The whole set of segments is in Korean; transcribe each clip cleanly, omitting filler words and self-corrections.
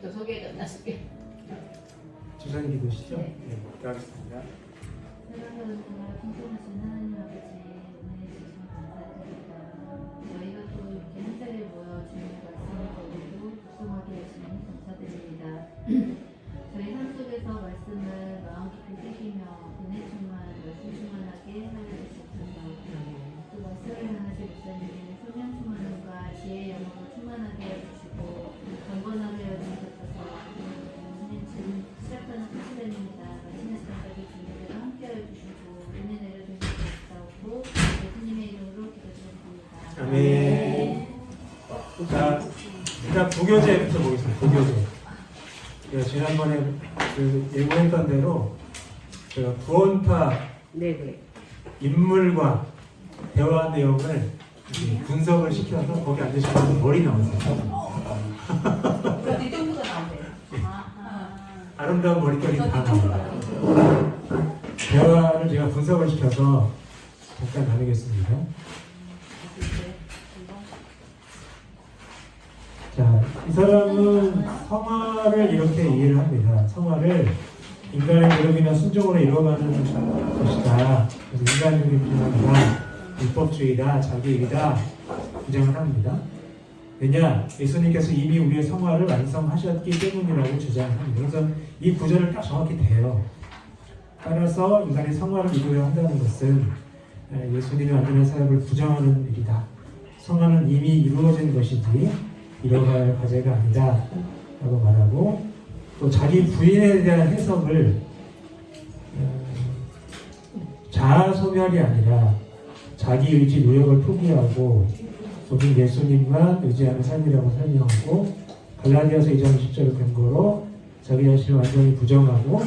또 소개가 나실게요. 주사님 기도시죠? 네. 네, 기도하겠습니다. 사랑하는 동안 풍성하신 하나님 아버지 은혜 주셔서 감사드립니다. 저희가 또 이렇게 한 자리에 모여 주님의 말씀을 듣고 복종하게 해주시니 감사드립니다. 저희 삶 속에서 말씀을 마음 깊이 새기며 은혜 충만, 말씀 충만하게 하여 주셨습니다. 또 말씀을 향하신 목사님의 소명 충만함과 지혜의 영역을 충만하게 해주시고 경건하게 해주셔서 지금 시작하는 시간입니다. 마치는 시간까지 주님께서 함께하여 주시고 은혜 내려주시고 감사하고 예수님의 이름으로 기도드립니다. 아멘. 자, 일단 부교재부터 보겠습니다. 부교재. 제가 지난번에 예고했던 대로 제가 구원파 네네. 인물과 대화 내용을 분석을 시켜서 거기 앉으시면 머리 나오세요. 뒤통수가 나오네요. 아름다운 머리결이 다 나옵니다. 대화를 제가 분석을 시켜서 잠깐 나누겠습니다. 자, 이 사람은 성화를 이렇게 이해를 합니다. 성화를 인간의 노력이나 순종으로 이루어가는 것이다. 그래서 인간적인 비난이다, 율법주의다, 자기일이다 주장을 합니다. 왜냐? 예수님께서 이미 우리의 성화를 완성하셨기 때문이라고 주장합니다. 그래서 이 구절을 딱 정확히 대요. 따라서 인간의 성화를 이루어야 한다는 것은 예수님의 완전한 사역을 부정하는 일이다. 성화는 이미 이루어진 것이지 이뤄갈 과제가 아니다 라고 말하고, 또 자기 부인에 대한 해석을 자아소멸이 아니라 자기 의지 노력을 포기하고 오직 예수님만 의지하는 삶이라고 설명하고, 갈라디아서 2장 20절을 근거로 자기 자신을 완전히 부정하고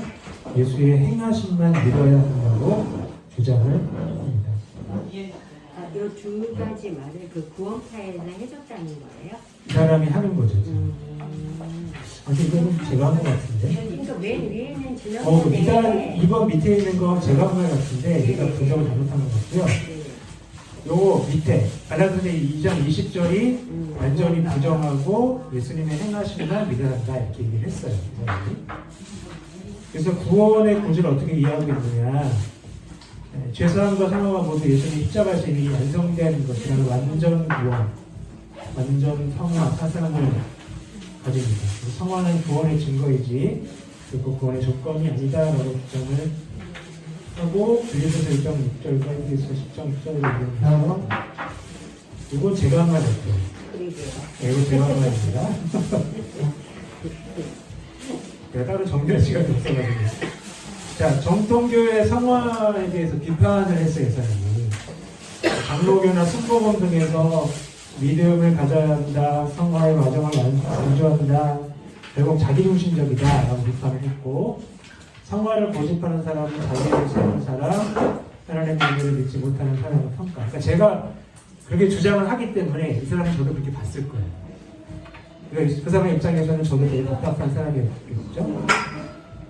예수의 행하심만 믿어야 한다고 주장을 합니다. 이 두 가지 말을 그 구원파에서 해줬다는 거예요? 이 사람이 하는 거죠. 아무튼 이거는 제가 한 것 같은데. 그러니까 맨 위에는 지난번에 일단 2번 밑에 있는 거 제가 한 것 같은데 얘가 분석을 잘못한 것 같고요. 요거 밑에 갈라디아서 2장 20절이 완전히 부정하고 예수님의 행하심만 믿어야 한다 이렇게 얘기를 했어요. 이 사람이. 그래서 구원의 본질을 어떻게 이해하고 있느냐, 죄사함과 상함과 모두 예수님 십자가에서 이미 완성된 것이라는 완전 구원, 완전 성화, 사상을 가집니다. 성화는 구원의 증거이지 그 구원의 조건이 아니다라고 주장을 하고, 빌립보서 1장 6절과 에베소서 10장 6절을 얘기하면서 이건 제가 한 말이었죠. 이거 제가 한 말입니다. 제가 따로 정리할 시간이 없어가지고. 자, 정통교회 성화에 대해서 비판을 했어요, 이 사람이. 장로교나 순복음 등에서 믿음을 가져야 한다, 성화의 과정을 완주한다, 결국 자기중심적이다 라고 비판을 했고, 성화를 고집하는 사람은 자기를 세우는 사람, 하나님의 은혜를 믿지 못하는 사람을 평가. 그러니까 제가 그렇게 주장을 하기 때문에 이 사람은 저도 그렇게 봤을 거예요. 그러니까 그 사람의 입장에서는 저도 되게 답답한 사람이었겠죠.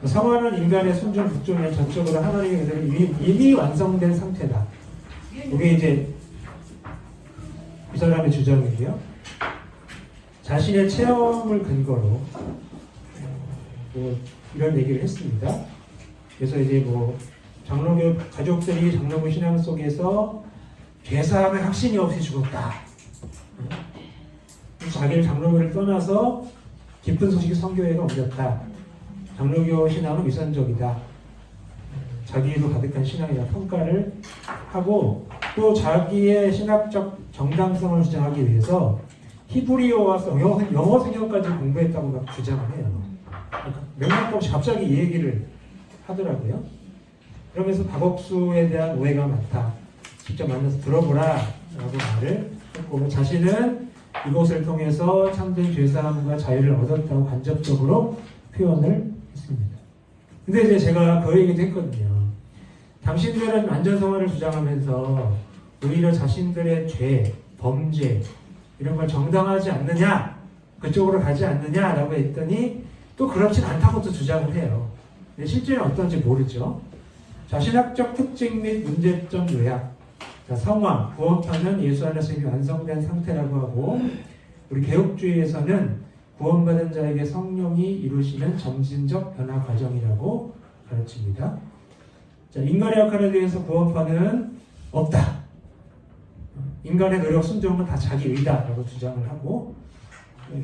성화는 인간의 순종, 복종의 전적으로 하나님의 은혜를 이미 완성된 상태다. 이게 이제 이 사람의 주장이고요. 자신의 체험을 근거로 이런 얘기를 했습니다. 그래서 이제 장로교 가족들이 장로교 신앙 속에서 죄사함의 확신이 없이 죽었다. 자기를 장로교를 떠나서 기쁜 소식이 선교회가 옮겼다. 장로교 신앙은 위선적이다. 자기도 가득한 신앙이다 평가를 하고, 또 자기의 신학적 정당성을 주장하기 위해서 히브리어와 영어 성경까지 공부했다고 막 주장을 해요. 맥락 없이 갑자기 이 얘기를 하더라고요. 그러면서 박옥수에 대한 오해가 많다. 직접 만나서 들어보라 라고 말을 했고, 자신은 이것을 통해서 참된 죄사함과 자유를 얻었다고 간접적으로 표현을 했습니다. 근데 이제 제가 그 얘기도 했거든요. 당신들은 완전성화를 주장하면서 오히려 자신들의 죄, 범죄 이런 걸 정당하지 않느냐, 그쪽으로 가지 않느냐라고 했더니 또 그렇진 않다고 또 주장을 해요. 근데 실제는 어떤지 모르죠. 자, 신학적 특징 및 문제점 요약. 자, 성화, 구원파는 예수 안에서 이미 완성된 상태라고 하고, 우리 개혁주의에서는 구원받은 자에게 성령이 이루시는 점진적 변화 과정이라고 가르칩니다. 자, 인간의 역할에 대해서 구원파는 없다. 인간의 노력, 순종은 다 자기 의다라고 주장을 하고,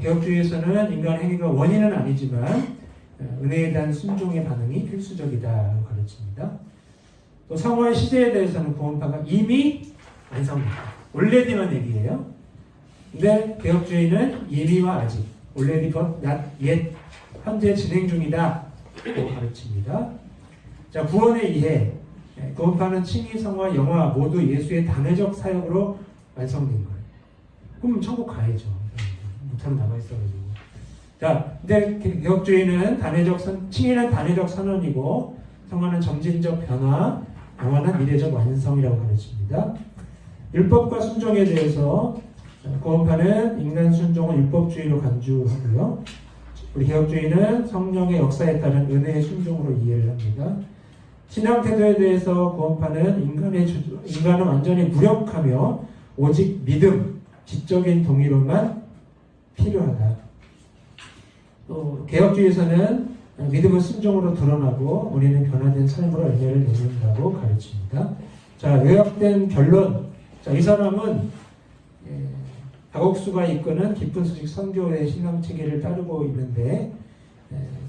개혁주의에서는 인간의 행위가 원인은 아니지만 은혜에 대한 순종의 반응이 필수적이다라고 가르칩니다. 또 성화의 시제에 대해서는 구원파가 이미 완성됐다. 올레디만 얘기해요. 근데 개혁주의는 이미와 아직, already but not yet, 현재 진행 중이다 라고 가르칩니다. 자, 구원의 이해. 구원파는 칭의, 성화, 영화 모두 예수의 단회적 사역으로 완성된 거예요. 그럼 천국 가야죠. 못하면 남아있어가지고. 자, 근데 개혁주의는 칭의는 단회적 선언이고, 성화는 점진적 변화, 영화는 미래적 완성이라고 가르칩니다. 율법과 순종에 대해서 구원파는 인간 순종을 율법주의로 간주하고요. 우리 개혁주의는 성령의 역사에 따른 은혜의 순종으로 이해를 합니다. 신앙 태도에 대해서 구원파는 인간은 완전히 무력하며 오직 믿음, 지적인 동의로만 필요하다. 또 개혁주의에서는 믿음은 순종으로 드러나고 우리는 변화된 삶으로 열매를 맺는다고 가르칩니다. 자, 요약된 결론. 자, 이 사람은 박옥수가 이끄는 기쁜 소식 선교의 신앙 체계를 따르고 있는데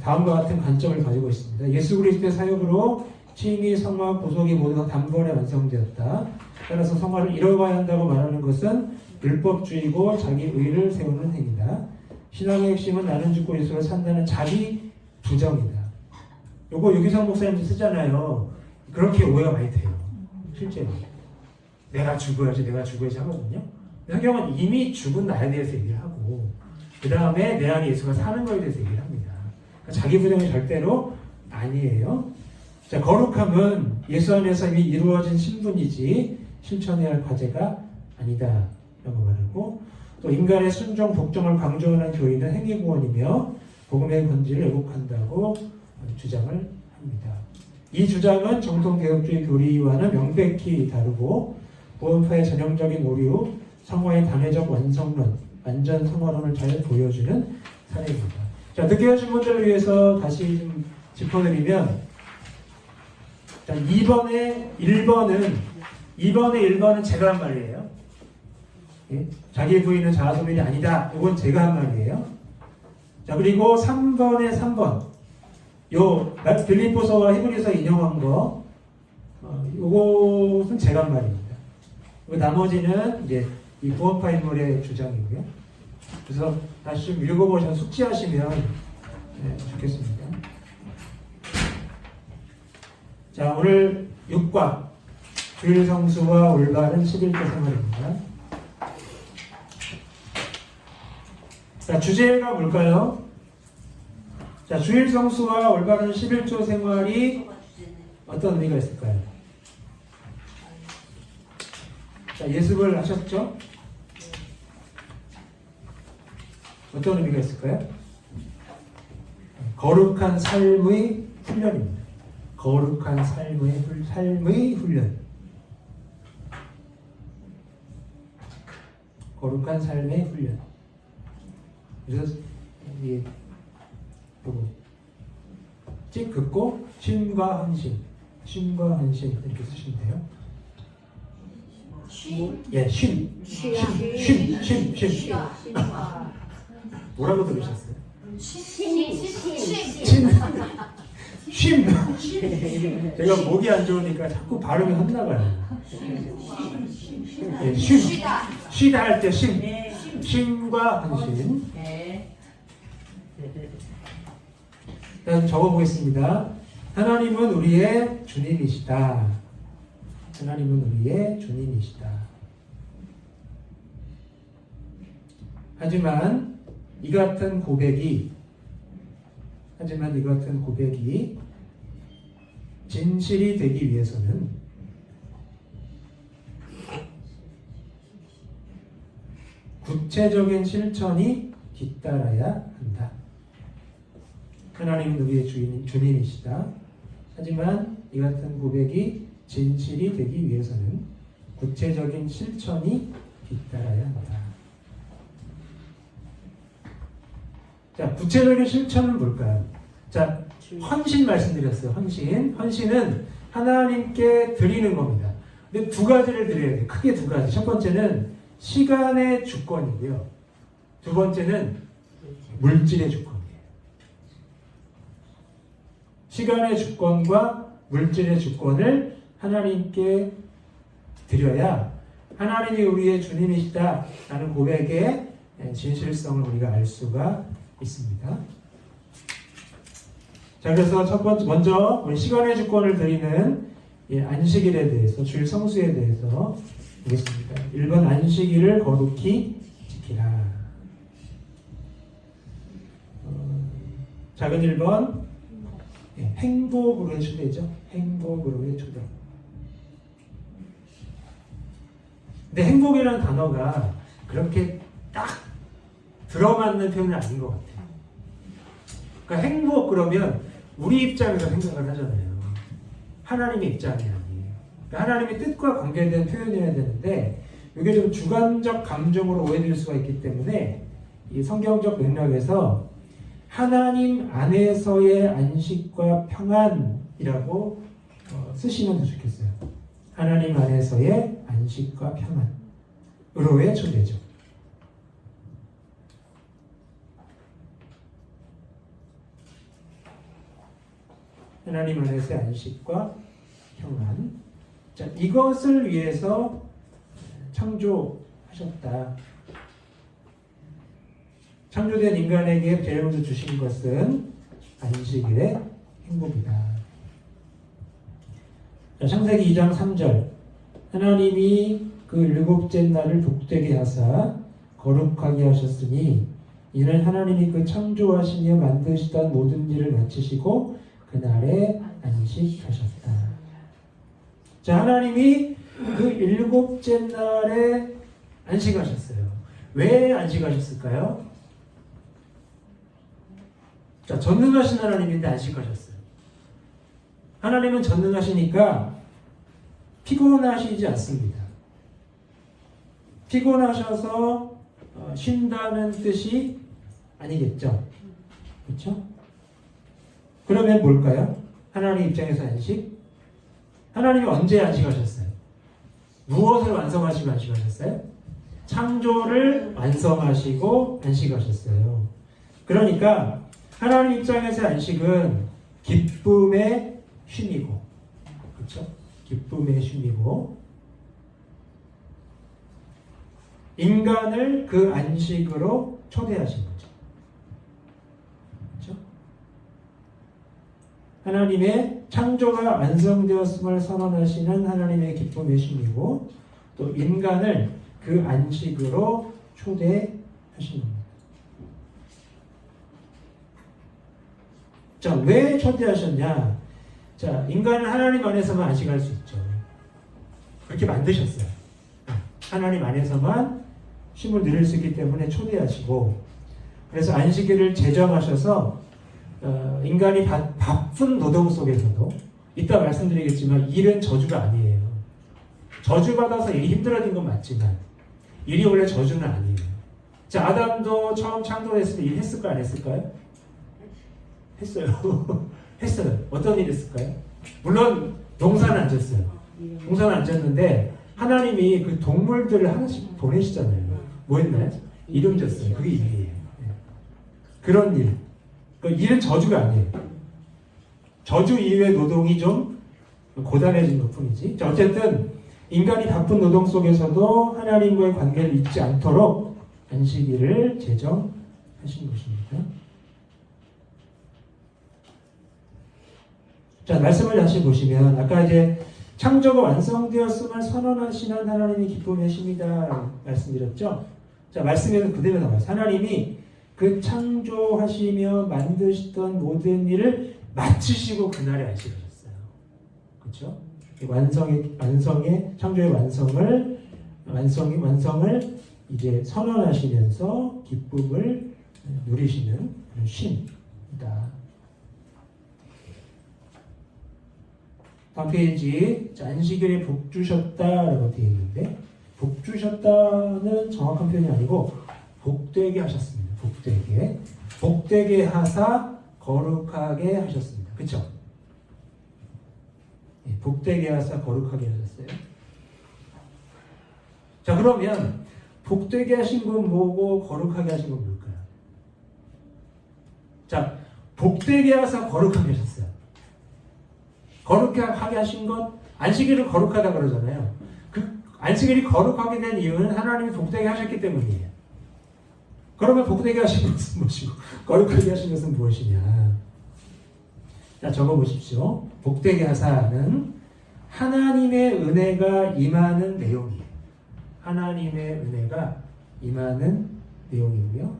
다음과 같은 관점을 가지고 있습니다. 예수 그리스도의 사역으로 칭의, 성화, 구속이 모두 다 단번에 완성되었다. 따라서 성화를 이뤄가야 한다고 말하는 것은 율법주의고 자기 의를 세우는 행위다. 신앙의 핵심은 나는 죽고 예수를 산다는 자기 부정이다. 요거 유기성 목사님도 쓰잖아요. 그렇게 오해가 많이 돼요. 실제로. 내가 죽어야지 하거든요. 성경은 이미 죽은 나에 대해서 얘기를 하고 그 다음에 내 안에 예수가 사는 거에 대해서 얘기를 합니다. 그러니까 자기 부정이 절대로 아니에요. 자, 거룩함은 예수 안에서 이미 이루어진 신분이지 실천해야 할 과제가 아니다 라고 말하고, 또 인간의 순종, 복종을 강조하는 교리는 행위구원이며 복음의 본질을 왜곡한다고 주장을 합니다. 이 주장은 정통개혁주의 교리와는 명백히 다르고 구원파의 전형적인 오류, 성화의 단회적 완성론, 완전 성화론을 잘 보여주는 사례입니다. 자, 늦게 하신 분들을 위해서 다시 좀 짚어드리면, 자, 2번의 1번은 제가 한 말이에요. 예? 자기의 부인은 자아소멸이 아니다. 이건 제가 한 말이에요. 자, 그리고 3번의 3번. 요 빌립보서와 히브리서 인용한 거, 요것은 제가 한 말입니다. 나머지는 이제 이 구원파 인물의 주장이고요. 그래서 다시 좀 읽어보셔서 숙지하시면 좋겠습니다. 자, 오늘 6과 주일 성수와 올바른 11조 생활입니다. 자, 주제가 뭘까요? 자, 주일 성수와 올바른 11조 생활이 어떤 의미가 있을까요? 자, 예습을 하셨죠? 어떤 의미가 있을까요? 거룩한 삶의 훈련입니다. 거룩한 삶의 훈련. 거룩한 삶의 훈련. 그래서 이 찍 긋고 쉼과 헌신 이렇게 쓰시면 돼요. 예, 쉼. 뭐라고 들으셨어요? 쉼. 제가 목이 안 좋으니까 자꾸 발음이 헛나가요. 예, 쉬다 할 때 쉼. 쉼과 헌신. 일단 적어보겠습니다. 하나님은 우리의 주님이시다. 하나님은 우리의 주님이시다. 하지만 이 같은 고백이 진실이 되기 위해서는 구체적인 실천이 뒤따라야 한다. 하나님은 우리의 주님이시다. 하지만 이 같은 고백이 진실이 되기 위해서는 구체적인 실천이 뒤따라야 한다. 자, 구체적인 실천은 뭘까요? 자, 헌신 말씀드렸어요. 헌신. 헌신은 하나님께 드리는 겁니다. 근데 두 가지를 드려야 돼요. 크게 두 가지. 첫 번째는 시간의 주권이고요. 두 번째는 물질의 주권이에요. 시간의 주권과 물질의 주권을 하나님께 드려야 하나님이 우리의 주님이시다라는 고백의 진실성을 우리가 알 수가 있습니다. 자, 그래서 먼저 우리 시간의 주권을 드리는 안식일에 대해서, 주일 성수에 대해서 보겠습니다. 1번 안식일을 거룩히 지키라. 작은 1번 행복으로의 초대죠. 행복으로의 초대. 근데 행복이라는 단어가 그렇게 딱 들어맞는 표현은 아닌 것 같아요. 그러니까 행복 그러면 우리 입장에서 생각을 하잖아요. 하나님의 입장이 아니에요. 그러니까 하나님의 뜻과 관계된 표현이어야 되는데 이게 좀 주관적 감정으로 오해될 수가 있기 때문에 이 성경적 맥락에서 하나님 안에서의 안식과 평안이라고 쓰시면 더 좋겠어요. 하나님 안에서의 안식과 평안으로의 초대죠. 하나님 안에서의 안식과 평안. 자, 이것을 위해서 창조하셨다. 창조된 인간에게 제일 먼저 주신 것은 안식일의 행복이다. 자, 창세기 2장 3절. 하나님이 그 일곱째 날을 복되게 하사 거룩하게 하셨으니 이는 하나님이 그 창조하시며 만드시던 모든 일을 마치시고 그날에 안식하셨다. 자, 하나님이 그 일곱째 날에 안식하셨어요. 왜 안식하셨을까요? 자, 전능하신 하나님인데 안식하셨어요. 하나님은 전능하시니까 피곤하시지 않습니다. 피곤하셔서 쉰다는 뜻이 아니겠죠. 그렇죠? 그러면 뭘까요? 하나님 입장에서 안식? 하나님이 언제 안식하셨어요? 무엇을 완성하시고 안식하셨어요? 창조를 완성하시고 안식하셨어요. 그러니까 하나님 입장에서 안식은 기쁨의 쉼이고, 그렇죠? 기쁨의 쉼이고, 인간을 그 안식으로 초대하신 거죠. 그렇죠? 하나님의 창조가 완성되었음을 선언하시는 하나님의 기쁨의 쉼이고, 또 인간을 그 안식으로 초대하신 겁니다. 자, 왜 초대하셨냐? 자, 인간은 하나님 안에서만 안식할 수 있죠. 그렇게 만드셨어요. 하나님 안에서만 쉼을 누릴 수 있기 때문에 초대하시고, 그래서 안식일을 제정하셔서 인간이 바쁜 노동 속에서도, 이따 말씀드리겠지만 일은 저주가 아니에요. 저주받아서 일이 힘들어진 건 맞지만 일이 원래 저주는 아니에요. 자, 아담도 처음 창조했을 때 일했을까요? 안 했을까요? 했어요. 했어요. 어떤 일 했을까요? 물론 농사는 안 졌어요. 농사는 안 졌는데 하나님이 그 동물들을 하나씩 보내시잖아요. 뭐 했나요? 이름 졌어요. 그게 일이에요. 그런 일. 그 일은 저주가 아니에요. 저주 이후의 노동이 좀 고단해진 것 뿐이지. 자, 어쨌든 인간이 바쁜 노동 속에서도 하나님과의 관계를 잊지 않도록 안식일을 제정하신 것입니다. 자, 말씀을 다시 보시면 아까 이제 창조가 완성되었음을 선언하시는 하나님의 기쁨의 쉼이다 말씀드렸죠. 자, 말씀에는 그대로 나와요. 하나님이 그 창조하시며 만드시던 모든 일을 마치시고 그날에 안식하셨어요. 그렇죠? 완성의 창조의 완성을 이제 선언하시면서 기쁨을 누리시는 그런 쉼이다. 다음 페이지, 안식일에 복 주셨다라고 되어 있는데, 복 주셨다는 정확한 표현이 아니고 복되게 하셨습니다. 복되게. 복 복되게 하사 거룩하게 하셨습니다. 그렇죠? 복되게 하사 거룩하게 하셨어요. 자, 그러면 복되게 하신 건 뭐고 거룩하게 하신 건 뭘까요? 자, 복되게 하사 거룩하게 하셨어요. 거룩하게 하신 것, 안식일을 거룩하다 그러잖아요. 그 안식일이 거룩하게 된 이유는 하나님이 복되게 하셨기 때문이에요. 그러면 복되게 하신 것은 무엇이고 거룩하게 하신 것은 무엇이냐? 자, 적어보십시오. 복되게 하사는 하나님의 은혜가 임하는 내용이에요. 하나님의 은혜가 임하는 내용이고요.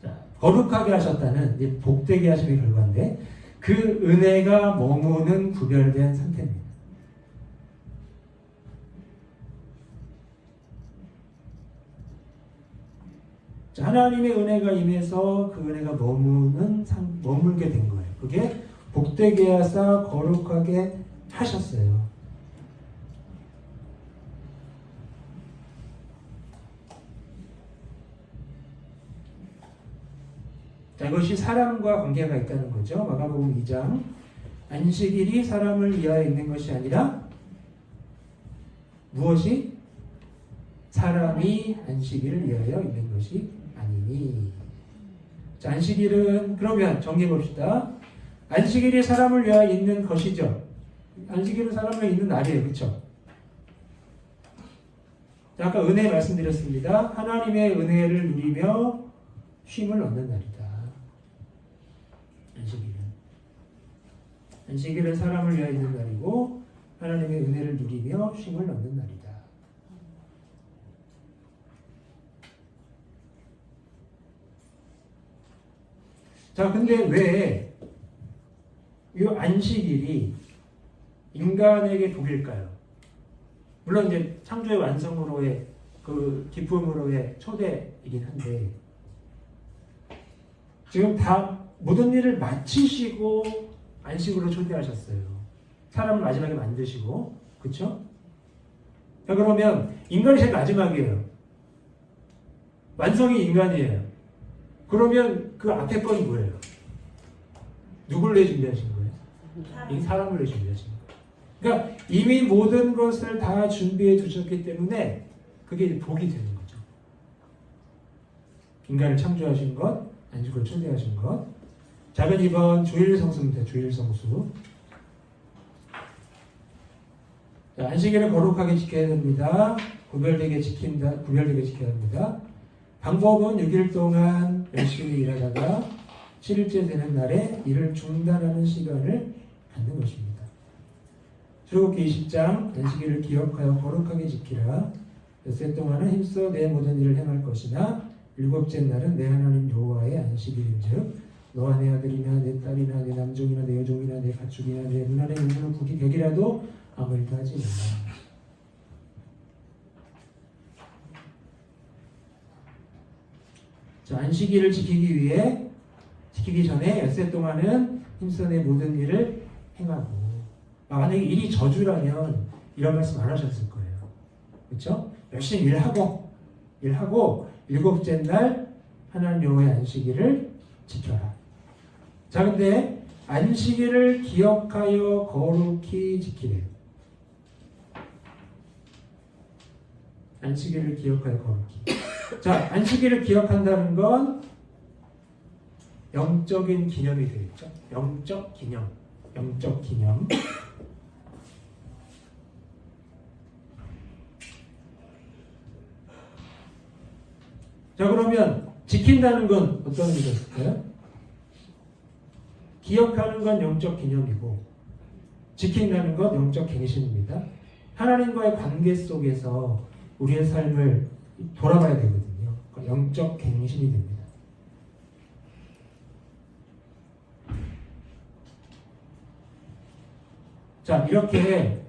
자, 거룩하게 하셨다는 이제 복되게 하심의 결과인데 그 은혜가 머무는 구별된 상태입니다. 자, 하나님의 은혜가 임해서 그 은혜가 머물게 된 거예요. 그게 복되게 하사 거룩하게 하셨어요. 자, 이것이 사람과 관계가 있다는 거죠. 마가복음 2장. 안식일이 사람을 위하여 있는 것이 아니라 무엇이? 사람이 안식일을 위하여 있는 것이 아니니. 자, 안식일은 그러면 정리해 봅시다. 안식일이 사람을 위하여 있는 것이죠. 안식일은 사람을 위하여 있는 날이에요. 그렇죠? 자, 아까 은혜 말씀드렸습니다. 하나님의 은혜를 누리며 쉼을 얻는 날이다. 안식일은 사람을 위하여 있는 날이고 하나님의 은혜를 누리며 쉼을 얻는 날이다. 자, 근데 왜 이 안식일이 인간에게 복일까요? 물론 이제 창조의 완성으로의 그 기쁨으로의 초대이긴 한데 지금 다 모든 일을 마치시고 안식으로 초대하셨어요. 사람을 마지막에 만드시고, 그렇죠? 자, 그러면 인간이 제일 마지막이에요. 완성이 인간이에요. 그러면 그 앞에 건 뭐예요? 누굴 내 준비하신 거예요? 이 사람을 내 준비하신 거예요. 그러니까 이미 모든 것을 다 준비해 두셨기 때문에 그게 복이 되는 거죠. 인간을 창조하신 것, 안식으로 초대하신 것. 작은 2번 주일성수입니다. 주일성수. 자, 안식일을 거룩하게 지켜야 됩니다. 구별되게 지켜야 합니다. 방법은 6일 동안 열심히 일하다가 7일째 되는 날에 일을 중단하는 시간을 갖는 것입니다. 출애굽기 20장 안식일을 기억하여 거룩하게 지키라. 엿새 동안은 힘써 내 모든 일을 행할 것이나 일곱째 날은 내 하나님 여호와의 안식일인즉 너와 내 아들이나 내 딸이나 내 남종이나 내 여종이나 내 가축이나 내 눈안에 있는 국이 격이라도 아무 일도 하지 말라. 자, 안식일을 지키기 전에 엿새 동안은 힘써 내 모든 일을 행하고. 만약에 일이 저주라면 이런 말씀 안 하셨을 거예요. 그렇죠? 열심히 일하고 일곱째 날 하나님 여호와의 안식일을 지켜라. 자, 근데 안식일을 기억하여 거룩히 지키래요. 안식일을 기억하여 거룩히. 자, 안식일을 기억한다는 건 영적인 기념이 되겠죠. 영적 기념. 자, 그러면 지킨다는 건 어떤 의미가 있을까요? 기억하는 건 영적 기념이고 지킨다는 건 영적 갱신입니다. 하나님과의 관계 속에서 우리의 삶을 돌아봐야 되거든요. 영적 갱신이 됩니다. 자, 이렇게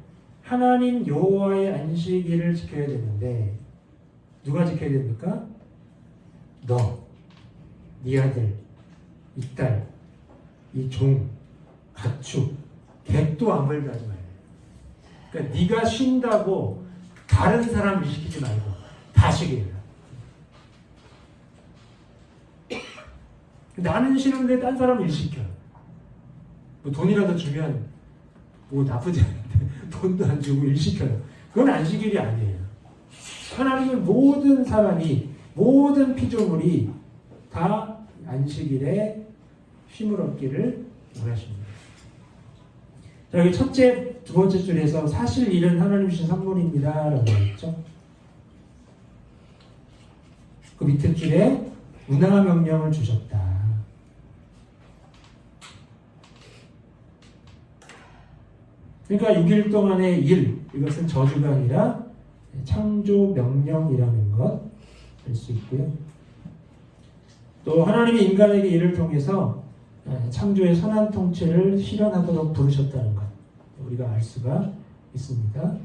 하나님 여호와의 안식일을 지켜야 되는데 누가 지켜야 됩니까? 너, 네 아들, 이 딸, 이 종, 가축, 객도 아무 일도 하지 말아요. 그러니까 네가 쉰다고 다른 사람 일 시키지 말고 다 쉬게 해라. 나는 싫은데 딴 사람은 일 시켜요. 뭐 돈이라도 주면 뭐 나쁘지 않은데 돈도 안 주고 일 시켜요. 그건 안식일이 아니에요. 하나님은 모든 사람이, 모든 피조물이 다 안식일에 쉼을 얻기를 원하십니다. 자, 여기 첫째, 두 번째 줄에서 사실 일은 하나님 주신 선물입니다 라고 했죠. 그 밑에 줄에 문화 명령을 주셨다. 그러니까 6일 동안의 일, 이것은 저주가 아니라 창조 명령이라는 것 알 수 있고요. 또 하나님이 인간에게 이를 통해서 창조의 선한 통치를 실현하도록 부르셨다는 것 우리가 알 수가 있습니다.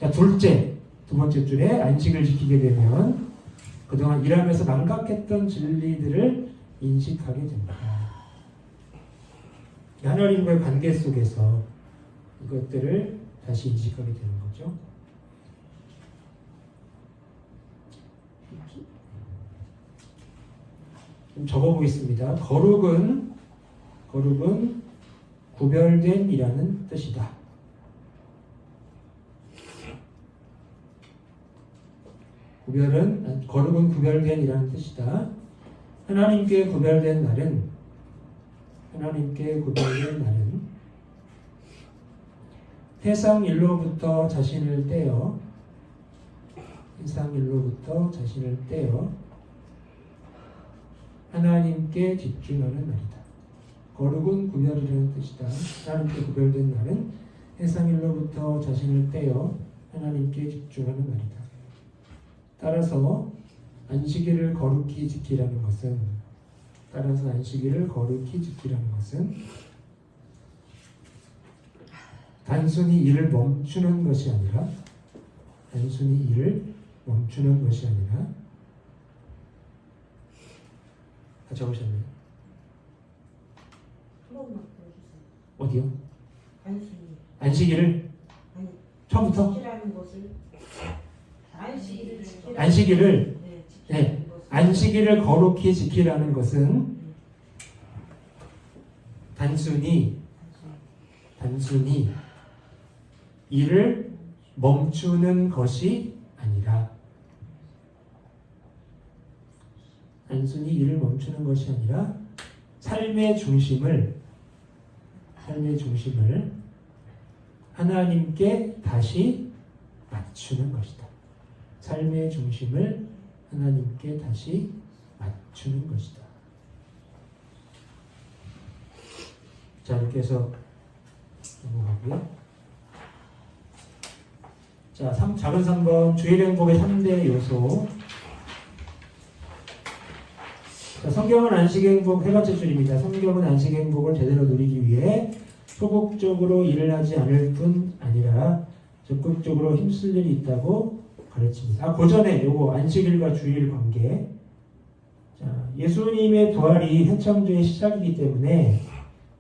자, 둘째, 두 번째 줄에 안식을 지키게 되면 그동안 일하면서 망각했던 진리들을 인식하게 됩니다. 하나님과의 관계 속에서 이것들을 다시 인식하게 되는 거죠. 좀 적어보겠습니다. 거룩은 구별됨이라는 뜻이다. 거룩은 구별됨이라는 뜻이다. 하나님께 구별된 날은 세상 일로부터 자신을 떼어 하나님께 집중하는 날이다. 거룩은 구별이라는 뜻이다. 하나님께 구별된 날은 세상 일로부터 자신을 떼어 하나님께 집중하는 날이다. 따라서 안식일을 거룩히 지키라는 것은 단순히 일을 멈추는 것이 아니라 적으셨나요? 한 번만 보여주세요. 어디요? 안식일. 안식일을 아니, 처음부터? 지키라는 것을 안식일을 네, 지키라는 네, 것을 안식일을 거룩히 지키라는 것은 단순히 일을 멈추는 것이 아니라 삶의 중심을 하나님께 다시 맞추는 것이다. 자, 이렇게 해서 넘어가고요. 자, 작은 3번 주일 행복의 3대 요소. 자, 성경은 안식 행복 세 번째 줄입니다. 성경은 안식 행복을 제대로 누리기 위해 소극적으로 일을 하지 않을 뿐 아니라 적극적으로 힘쓸 일이 있다고 가르칩니다. 그 전에 요거 안식일과 주일 관계. 자, 예수님의 부활이 새 창조의 시작이기 때문에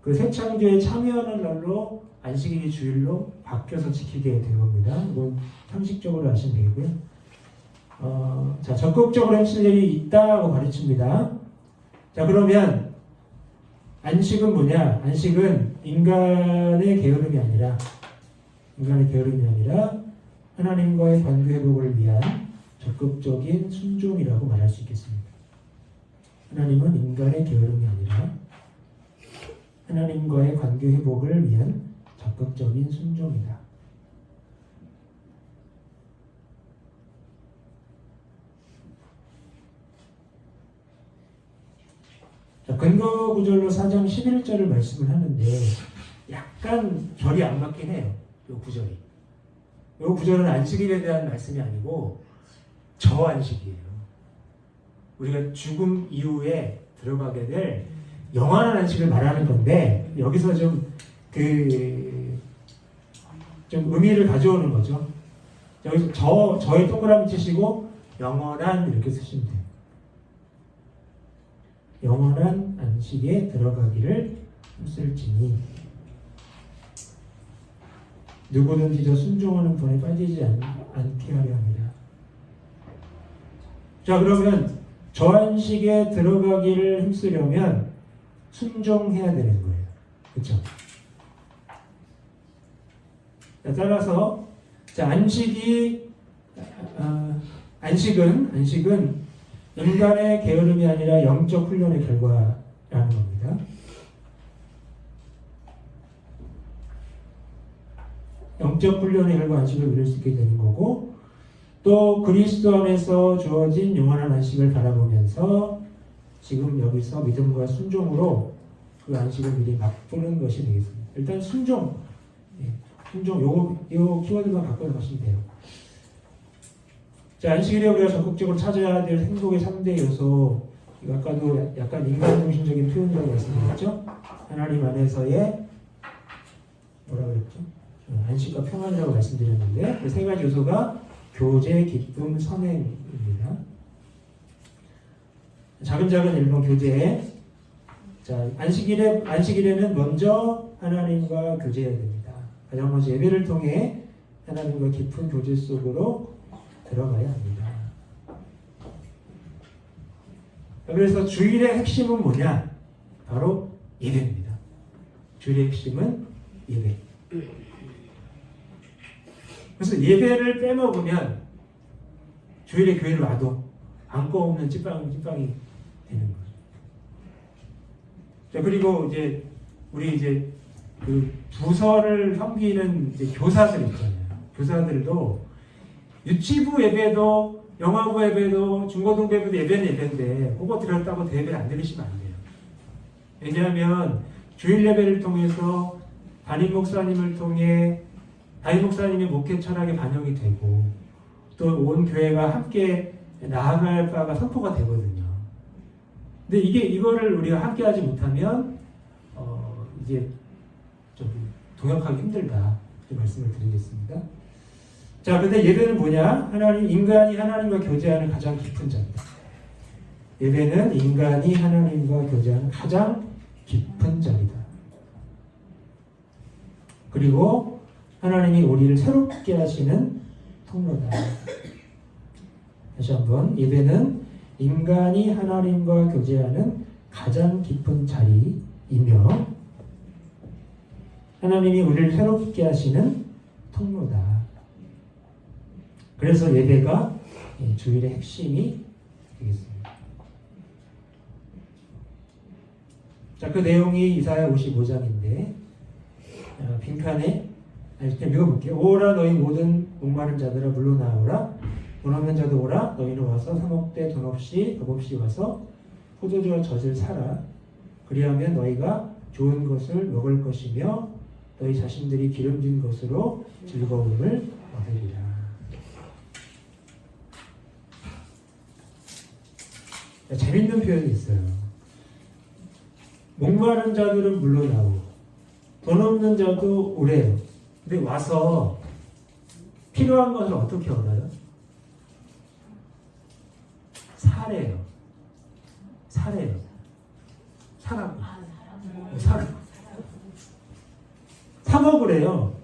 그 새 창조에 참여하는 날로 안식일이 주일로 바뀌어서 지키게 된 겁니다. 이건 상식적으로 아시면 되고요. 자, 적극적으로 힘쓸 일이 있다고 가르칩니다. 자, 그러면 안식은 뭐냐? 안식은 인간의 게으름이 아니라 하나님과의 관계 회복을 위한 적극적인 순종이라고 말할 수 있겠습니다. 하나님은 인간의 게으름이 아니라 하나님과의 관계 회복을 위한 적극적인 순종이다. 자, 근거 구절로 4장 11절을 말씀을 하는데 약간 결이 안 맞긴 해요. 이 구절이. 이 구절은 안식일에 대한 말씀이 아니고 저안식이에요. 우리가 죽음 이후에 들어가게 될 영원한 안식을 말하는 건데 여기서 좀 의미를 가져오는 거죠. 여기서 저의 동그라미 치시고 영원한 이렇게 쓰시면 돼요. 영원한 안식에 들어가기를 힘쓸지니 누구든지 저 순종하는 분에 빠지지 않게 하려 합니다. 자, 그러면 저 안식에 들어가기를 힘쓰려면 순종해야 되는 거예요. 그렇죠? 따라서 자, 안식은 인간의 게으름이 아니라 영적 훈련의 결과라는 겁니다. 영적 훈련의 결과 안식을 누릴 수 있게 되는 거고, 또 그리스도 안에서 주어진 영원한 안식을 바라보면서 지금 여기서 믿음과 순종으로 그 안식을 미리 맛보는 것이 되겠습니다. 일단 순종, 순종 요 키워드만 갖고 가시면 돼요. 자, 안식일에 우리가 적극적으로 찾아야 될 행복의 3대 요소, 이거 아까도 약간 인간중심적인 표현이라고 말씀드렸죠. 하나님 안에서의 뭐라고 그랬죠? 안식과 평안이라고 말씀드렸는데 그 세 가지 요소가 교제, 기쁨, 선행입니다. 작은 일본 교제. 자, 안식일에는 먼저 하나님과 교제해야 됩니다. 가장 먼저 예배를 통해 하나님과 깊은 교제 속으로 들어가야 합니다. 그래서 주일의 핵심은 뭐냐? 바로 예배입니다. 주일의 핵심은 예배. 그래서 예배를 빼먹으면 주일에 교회를 와도 안고 없는 찐빵이 되는 거죠. 자, 그리고 이제 우리 이제 그 부서를 섬기는 이제 교사들 있잖아요. 교사들도 유치부 예배도, 영화부 예배도, 중고등부 예배도 예배는 예배인데 그거 들었다고 예배를 안 드리시면 안 돼요. 왜냐하면 주일 예배를 통해서 담임 목사님을 통해 담임 목사님의 목회 철학에 반영이 되고 또 온 교회가 함께 나아갈 바가 선포가 되거든요. 근데 이거를 우리가 함께 하지 못하면 이제 좀 동역하기 힘들다 이렇게 말씀을 드리겠습니다. 자, 근데 예배는 뭐냐? 인간이 하나님과 교제하는 가장 깊은 자리다. 예배는 인간이 하나님과 교제하는 가장 깊은 자리다. 그리고 하나님이 우리를 새롭게 하시는 통로다. 다시 한번, 예배는 인간이 하나님과 교제하는 가장 깊은 자리이며 하나님이 우리를 새롭게 하시는 통로다. 그래서 예배가 주일의 핵심이 되겠습니다. 자, 그 내용이 이사야 55장인데 빈칸에 일단 읽어볼게요. 오라 너희 모든 목마른 자들아 물러나오라. 돈 없는 자도 오라. 너희는 와서 사먹되 돈 없이 겁 없이 와서 포도주와 젖을 사라. 그리하면 너희가 좋은 것을 먹을 것이며 너희 자신들이 기름진 것으로 즐거움을 얻으리라. 재밌는 표현이 있어요. 목마른 자들은 물러나오고 돈 없는 자도 오래요. 근데 와서 필요한 것을 어떻게 얻어요? 사래요. 사라고. 사 먹으래요.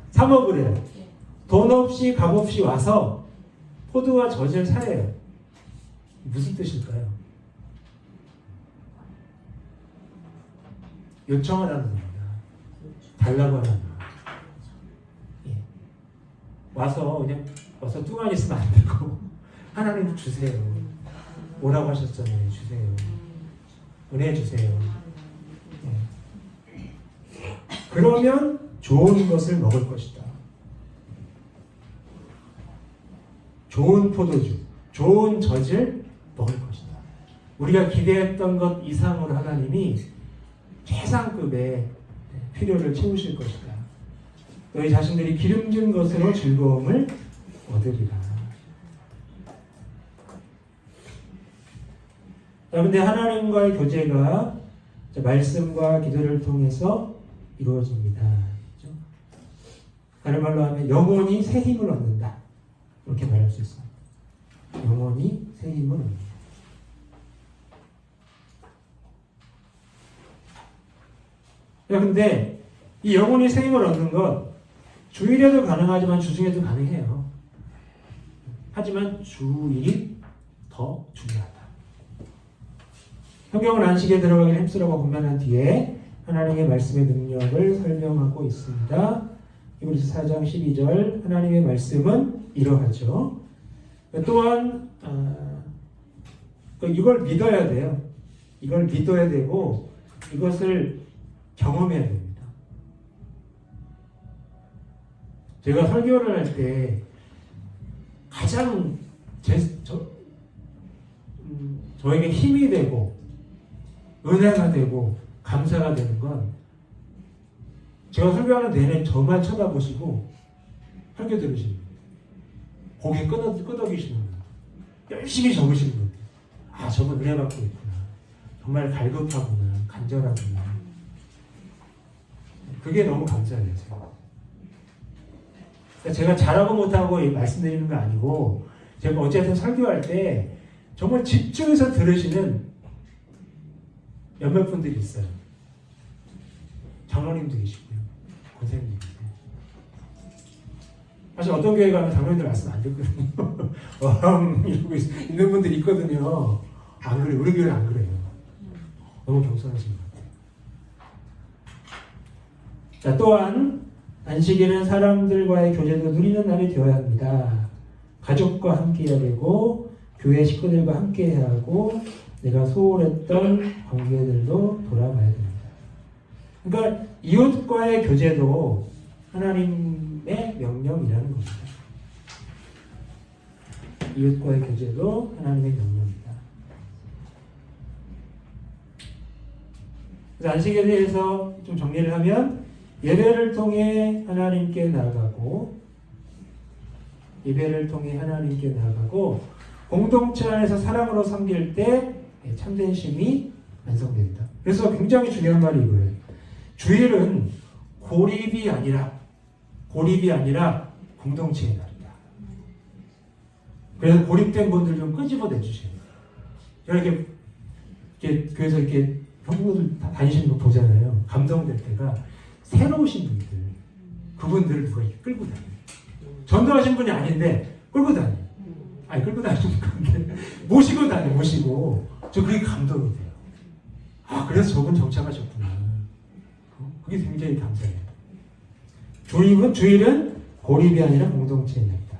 사 먹으래요. 돈 없이 값 없이 와서 포도와 젖을 사래요. 무슨 뜻일까요? 요청하라는 겁니다. 달라고 하는 겁니다. 예. 와서 뚱하게 있으면 안 되고 하나님 주세요. 오라고 하셨잖아요. 주세요. 은혜 주세요. 예. 그러면 좋은 것을 먹을 것이다. 좋은 포도주, 좋은 젖을 먹을 것이다. 우리가 기대했던 것 이상으로 하나님이 최상급의 필요를 채우실 것이다. 너희 자신들이 기름진 것으로 즐거움을 얻으리라. 그런데 하나님과의 교제가 말씀과 기도를 통해서 이루어집니다. 그렇죠? 다른 말로 하면 영혼이 새 힘을 얻는다. 이렇게 말할 수 있습니다. 영혼이 새 힘을 얻는다. 근데 이 영혼이 새 힘을 얻는 것 주일에도 가능하지만 주중에도 가능해요. 하지만 주일이 더 중요하다. 성경은 안식에 들어가길 힘쓰라고 권면한 뒤에 하나님의 말씀의 능력을 설명하고 있습니다. 히브리서 4장 12절 하나님의 말씀은 이러하죠. 또한 이걸 믿어야 돼요. 이걸 믿어야 되고 이것을 경험해야 됩니다. 제가 설교를 할 때 가장 저에게 힘이 되고 은혜가 되고 감사가 되는 건 제가 설교하는 내내 저만 쳐다보시고 설교 들으시는 거예요. 고개 끄덕이시는 거예요. 열심히 적으시는 거예요. 아, 저분 은혜 받고 있구나. 정말 갈급하구나. 간절하구나. 그게 너무 감사해요. 제가 잘하고 못하고 말씀드리는 거 아니고 제가 어쨌든 설교할 때 정말 집중해서 들으시는 몇몇 분들이 있어요. 장로님도 계시고요. 권사님도 계시고요. 사실 어떤 교회 가면 장로님들 말씀 안 듣거든요. 이러고 있는 분들이 있거든요. 안 그래요. 우리 교회는 안 그래요. 너무 겸손하신 것 같아요. 자, 또한 안식일은 사람들과의 교제도 누리는 날이 되어야 합니다. 가족과 함께 해야 되고 교회 식구들과 함께 해야 하고 내가 소홀했던 관계들도 돌아가야 됩니다. 그러니까 이웃과의 교제도 하나님의 명령이라는 겁니다. 이웃과의 교제도 하나님의 명령입니다. 그래서 안식에 대해서 좀 정리를 하면 예배를 통해 하나님께 나아가고 공동체 안에서 사랑으로 섬길 때 참된 심이 완성된다. 그래서 굉장히 중요한 말이 이거예요. 주일은 고립이 아니라 공동체의 날이다. 그래서 고립된 분들 좀 끄집어내 주세요. 제가 이렇게 교회에서 이렇게 형부들 다니시는 거 보잖아요. 감동될 때가 새로 오신 분들, 그분들을 누가 이렇게 끌고 다녀요. 전도하신 분이 아닌데 끌고 다녀요. 아니 끌고 다니는 건데 모시고 다녀요. 모시고 저 그게 감동이 돼요. 아, 그래서 저분 정착하셨구나. 그게 굉장히 감사해요. 주일은 고립이 아니라 공동체의 날이다.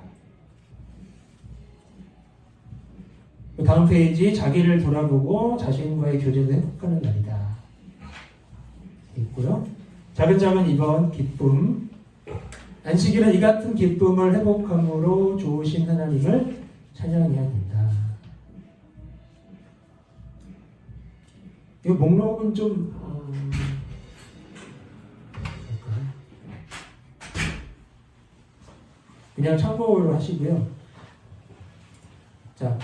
다음 페이지, 자기를 돌아보고 자신과의 교제도 회복하는 날이다. 있고요. 작은 2번 기쁨. 안식일은 이 같은 기쁨을 회복함으로 좋으신 하나님을 찬양해야 된다. 이 목록은 좀 그냥 참고로 하시고요. 자,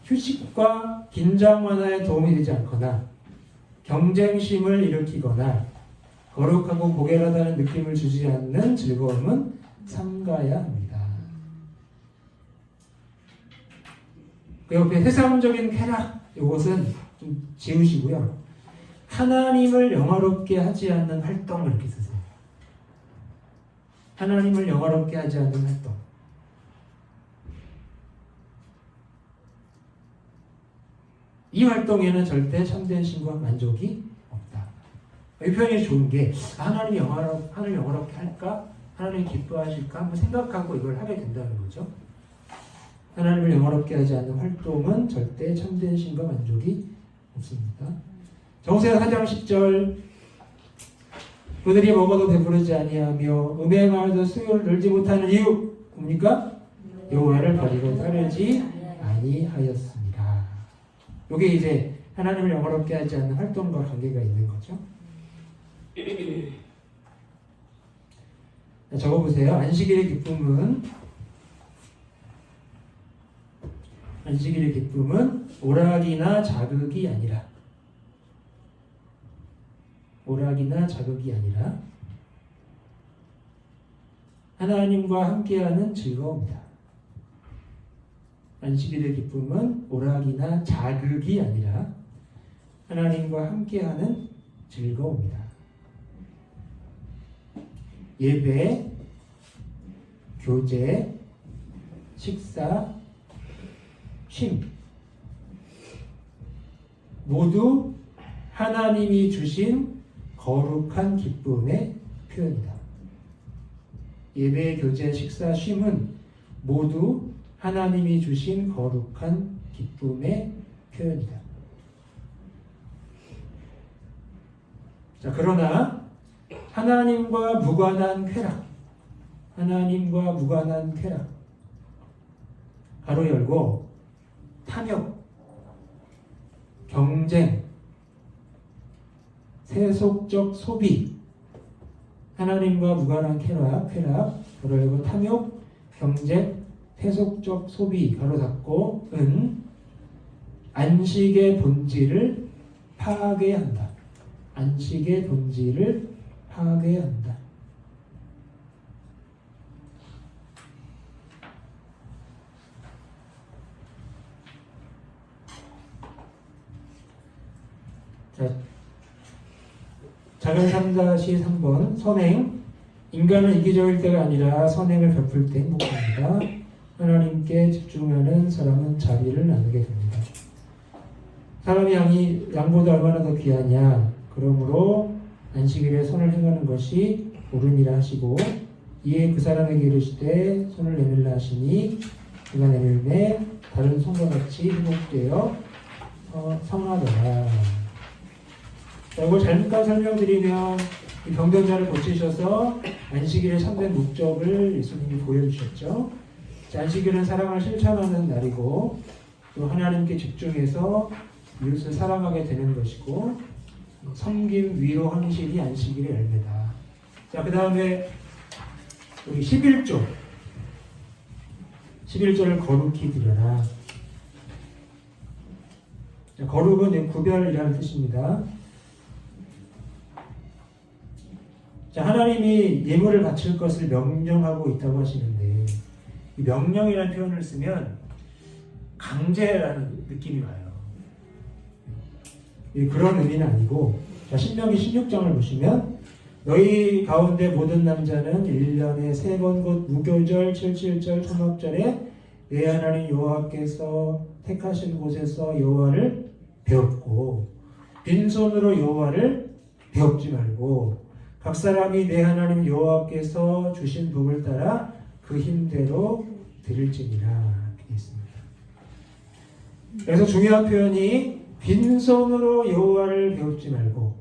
휴식과 긴장 완화에 도움이 되지 않거나 경쟁심을 일으키거나 거룩하고 고결하다는 느낌을 주지 않는 즐거움은 삼가야 합니다. 그 옆에 세상적인 쾌락, 이것은 좀 지우시고요. 하나님을 영화롭게 하지 않는 활동 이렇게 쓰세요. 하나님을 영화롭게 하지 않는 활동. 이 활동에는 절대 참된 신과 만족이 없다. 이 표현이 좋은 게 하나님이 하나님 영화롭게 할까? 하나님이 기뻐하실까? 한번 생각하고 이걸 하게 된다는 거죠. 하나님을 영화롭게 하지 않는 활동은 절대 참된 신과 만족이 없습니다. 정세가 4장 10절 그들이 먹어도 배부르지 아니하며 음행하여도 수요를 늘지 못하는 이유 뭡니까? 여호와를 버리고 따르지 아니하였습니다. 이게 이제 하나님을 영화롭게 하지 않는 활동과 관계가 있는 거죠. 적어보세요. 안식일의 기쁨은 오락이나 자극이 아니라 하나님과 함께하는 즐거움이다. 안식일의 기쁨은 오락이나 자극이 아니라 하나님과 함께하는 즐거움이다. 예배, 교제, 식사, 쉼 모두 하나님이 주신 거룩한 기쁨의 표현이다. 예배, 교제, 식사, 쉼은 모두 하나님이 주신 거룩한 기쁨의 표현이다. 자, 그러나 하나님과 무관한 쾌락, 하나님과 무관한 쾌락, 가로 열고 탐욕, 경쟁, 세속적 소비, 하나님과 무관한 쾌락, 가로 열고 탐욕, 경쟁, 세속적 소비, 가로 닫고은 안식의 본질을 파괴한다. 안식의 본질을 파괴한다. 자, 작은 3-3번 선행. 인간은 이기적일 때가 아니라 선행을 베풀 때 행복합니다. 하나님께 집중하는 사람은 자비를 나누게 됩니다. 사람이 양보다 얼마나 더 귀하냐. 그러므로 안식일에 선을 행하는 것이 옳으니라 하시고 이에 그 사람에게 이르시되 손을 내밀라 하시니 그가 내밀매 다른 손과 같이 회복되어 성하더라. 자, 이걸 잠깐 설명드리면 이 병변자를 고치셔서 안식일의 참된 목적을 예수님이 보여주셨죠. 자, 안식일은 사랑을 실천하는 날이고 또 하나님께 집중해서 이웃을 사랑하게 되는 것이고 섬김, 위로, 헌신이 안식일의 열매다. 자, 그 다음에 우리 11조를 거룩히 드려라. 자, 거룩은 구별이라는 뜻입니다. 자, 하나님이 예물을 바칠 것을 명령하고 있다고 하시는데 이 명령이라는 표현을 쓰면 강제라는 느낌이 와요. 그런 의미는 아니고, 자, 신명기 16장을 보시면 너희 가운데 모든 남자는 1년에 3번 곧 무교절, 77절, 초막절에 내 하나님 여호와께서 택하신 곳에서 여호와를 배웠고 빈손으로 여호와를 배웁지 말고 각 사람이 내 하나님 여호와께서 주신 복을 따라 그 힘대로 드릴지니라. 이렇게 되어 있습니다. 그래서 중요한 표현이 빈손으로 여호와를 배웁지 말고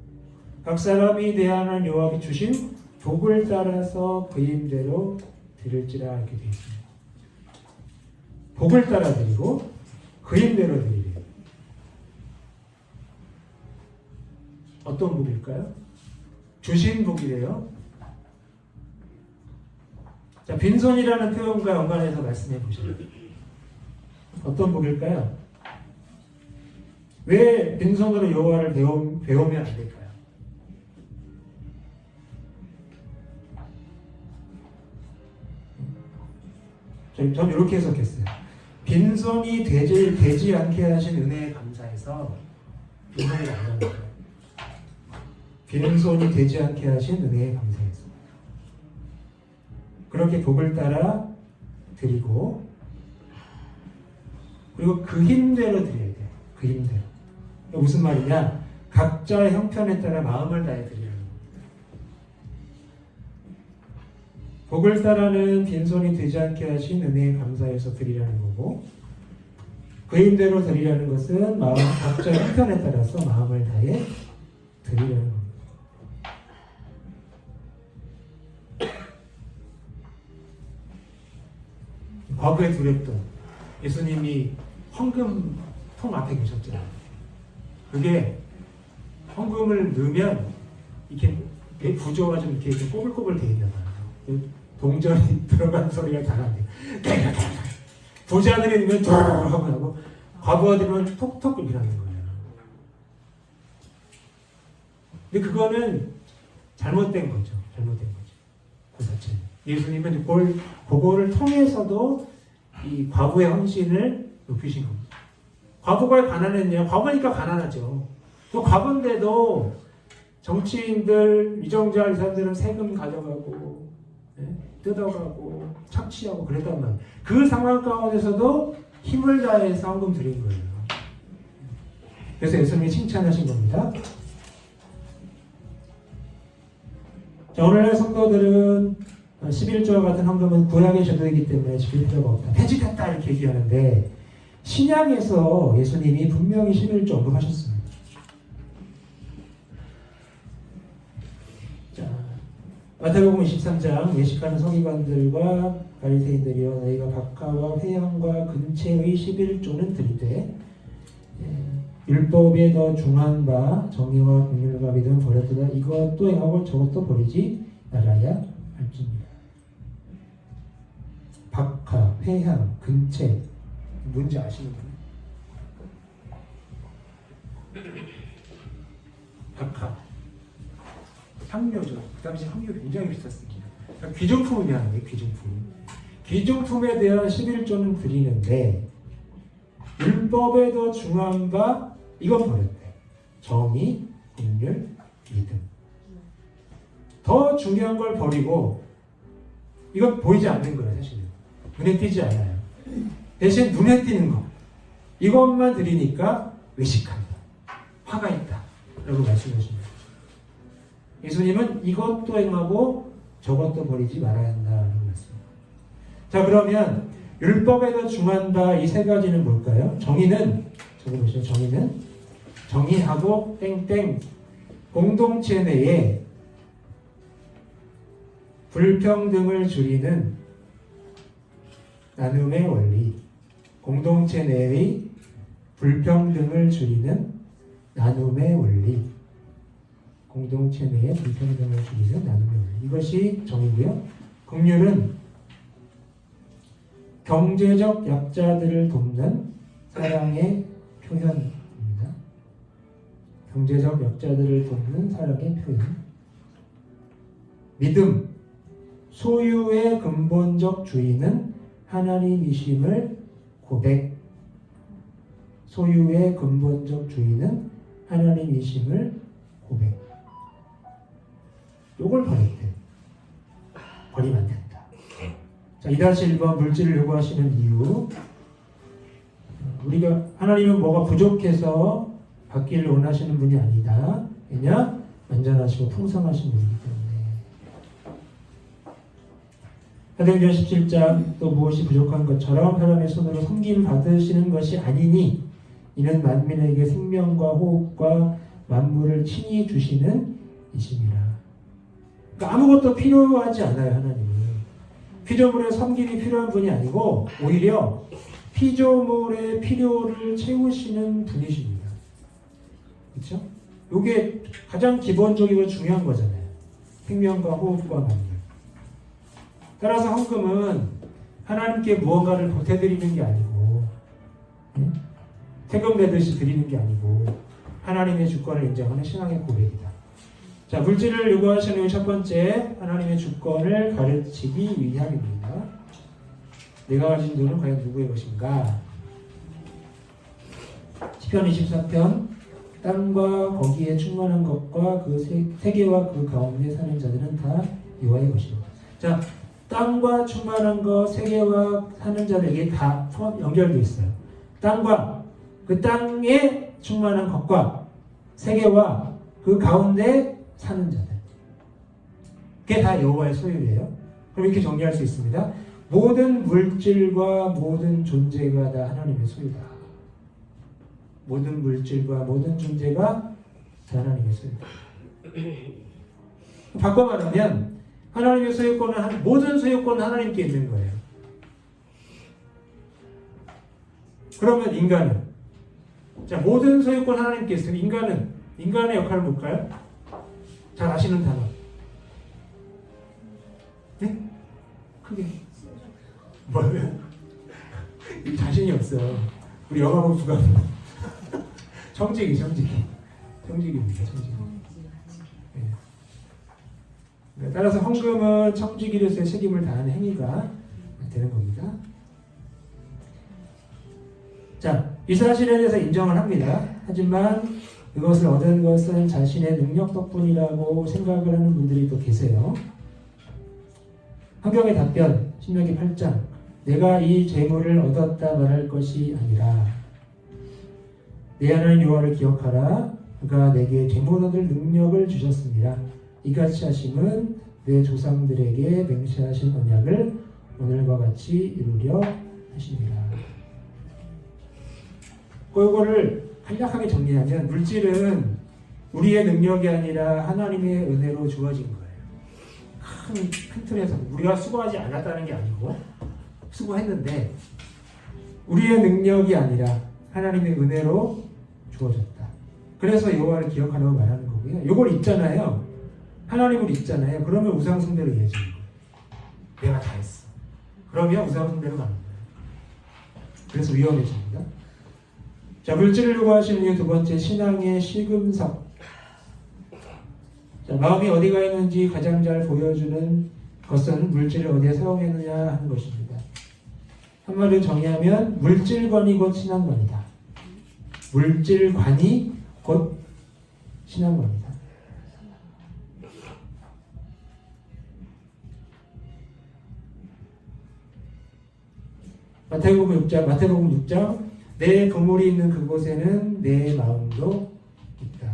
각 사람이 내 하나님 여호와께 주신 복을 따라서 그 힘대로 드릴지라. 이렇게 되어 있습니다. 복을 따라 드리고 그 힘대로 드리래요. 어떤 복일까요? 주신 복이래요. 자, 빈손이라는 표현과 연관해서 말씀해 보시죠. 어떤 복일까요? 왜 빈손으로 여호와를 배우면 안 될까요? 전 이렇게 해석했어요. 빈손이 되지 않게 하신 은혜에 감사해서 빈손이 안 나는 거예요. 빈손이 되지 않게 하신 은혜에 감사해서 그렇게 복을 따라 드리고 그리고 그 힘대로 드려야 돼요. 그 힘대로. 무슨 말이냐? 각자의 형편에 따라 마음을 다해 드리는 겁니다. 복을 따라는 빈손이 되지 않게 하신 은혜에 감사해서 드리라는 거고 그 힘대로 드리라는 것은 각자의 형편에 따라서 마음을 다해 드리라는 겁니다. 과거에 두렵던 예수님이 헌금통 앞에 계셨잖아요. 그게 헌금을 넣으면 이렇게 구조가 좀 이렇게 꼬불꼬불 되어 있나봐요. 동전이 들어가는 소리가 잘 안 돼요. 부자들이 넣으면 쫙 하고 나고 과부하들은 톡톡 이러는 거예요. 근데 그거는 잘못된 거죠. 그 자체는. 예수님은 그거를 통해서도 이 과부의 헌신을 높이신 겁니다. 과부가 가난했냐? 과부니까 가난하죠. 또 과부인데도 정치인들, 위정자 이 사람들은 세금 가져가고 뜯어가고 착취하고 그랬단 말이에요. 그 상황 가운데서도 힘을 다해서 헌금 드린 거예요. 그래서 예수님이 칭찬하신 겁니다. 자, 오늘날 성도들은 11조와 같은 헌금은 구약의 제도이기 때문에 지킬 필요가 없다. 폐지됐다 이렇게 얘기하는데 신약에서 예수님이 분명히 11조 언급하셨습니다. 자, 마태복음 23장 외식하는 서기관들과 바리새인들이여 너희가 박하와 회향과 근체의 11조는 드리되 율법에 더 중한 바 정의와 긍휼과 믿음 버렸도다. 이것도 행하고 저것도 버리지 말아야 할지니라. 박하, 회향, 근체 뭔지 아시는 분? 박하 향료죠. 그 당시 향료 굉장히 비쌌습니다. 귀중품이라는 게 귀중품. 귀중품에 대한 11조는 드리는데 율법에 더 중한 바 이건 버렸대. 정의, 긍휼, 믿음. 더 중요한 걸 버리고 이건 보이지 않는 거예요. 사실은 눈에 띄지 않아요. 대신 눈에 띄는 거 이것만 드리니까 외식한다, 화가 있다 라고 말씀하십니다. 예수님은 이것도 행하고 저것도 버리지 말아야 한다는 말씀입니다. 자, 그러면 율법에 더 중한 바 이 세 가지는 뭘까요? 정의는 적어보시죠. 정의는 정의하고 땡땡 공동체 내에 불평등을 줄이는 나눔의 원리. 공동체 내의 불평등을 줄이는 나눔의 원리. 공동체 내의 불평등을 줄이는 나눔의 원리. 이것이 정의고요. 긍휼은 경제적 약자들을 돕는 사랑의 표현입니다. 경제적 약자들을 돕는 사랑의 표현. 믿음, 소유의 근본적 주인은 하나님이심을 고백. 소유의 근본적 주인은 하나님이심을 고백. 요걸 버렸대. 버리면 안 된다. 자, 2-1번 물질을 요구하시는 이유. 우리가 하나님은 뭐가 부족해서 받기를 원하시는 분이 아니다. 왜냐? 완전하시고 풍성하신 분이기 때문에. 사도행전 17장 또 무엇이 부족한 것처럼 사람의 손으로 섬김 받으시는 것이 아니니 이는 만민에게 생명과 호흡과 만물을 친히 주시는 이심이라. 그러니까 아무것도 필요하지 않아요. 하나님은 피조물의 섬김이 필요한 분이 아니고 오히려 피조물의 필요를 채우시는 분이십니다. 그렇죠? 이게 가장 기본적이고 중요한 거잖아요. 생명과 호흡과 만물. 따라서 헌금은 하나님께 무언가를 보태드리는 게 아니고 세금 내듯이 드리는 게 아니고 하나님의 주권을 인정하는 신앙의 고백이다. 자, 물질을 요구하시는 첫 번째, 하나님의 주권을 가르치기 위함입니다. 내가 가진 돈은 과연 누구의 것인가? 시편 24편 땅과 거기에 충만한 것과 그 세계와 그 가운데 사는 자들은 다 여호와의 것이다. 자, 땅과 충만한 것, 세계와 사는 자들에게 다 연결되어 있어요. 땅과 그 땅에 충만한 것과 세계와 그 가운데 사는 자들. 그게 다 여호와의 소유예요. 그럼 이렇게 정리할 수 있습니다. 모든 물질과 모든 존재가 다 하나님의 소유다. 모든 물질과 모든 존재가 다 하나님의 소유다. 바꿔 말하면 하나님의 소유권은 모든 소유권은 하나님께 있는 거예요. 그러면 인간은 자, 모든 소유권 하나님께 있어요. 인간의 역할은 뭘까요? 잘 아시는 단어. 네? 크게. 뭐예요? 자신이 없어. 우리 영화 공부가 청지기입니다. 청지기. 네. 따라서 헌금은 청지기로서의 책임을 다하는 행위가 되는 겁니다. 자, 이 사실에 대해서 인정을 합니다. 하지만 그것을 얻은 것은 자신의 능력 덕분이라고 생각을 하는 분들이 또 계세요. 성경의 답변, 신명기 8장 내가 이 재물을 얻었다 말할 것이 아니라 내 하나님 여호와를 기억하라. 그가 내게 재물 얻을 능력을 주셨습니다. 이같이 하심은 내 조상들에게 맹세하신 언약을 오늘과 같이 이루려 하십니다. 이거를 간략하게 정리하면 물질은 우리의 능력이 아니라 하나님의 은혜로 주어진 거예요. 큰 틀에서 우리가 수고하지 않았다는 게 아니고 수고했는데 우리의 능력이 아니라 하나님의 은혜로 주어졌다. 그래서 여호와를 기억하라고 말하는 거고요. 이걸 잊잖아요. 하나님을 잊잖아요. 그러면 우상숭배로 이어지는 거예요. 내가 다 했어. 그러면 우상숭배로 가는 거예요. 그래서 위험해집니다. 자, 물질을 요구하시는 이유 두 번째, 신앙의 시금석. 자, 마음이 어디가 있는지 가장 잘 보여주는 것은 물질을 어디에 사용했느냐 하는 것입니다. 한마디로 정의하면 물질관이 곧 신앙관이다. 물질관이 곧 신앙관이다. 마태복음 6장 내 건물이 있는 그곳에는 내 마음도 있다.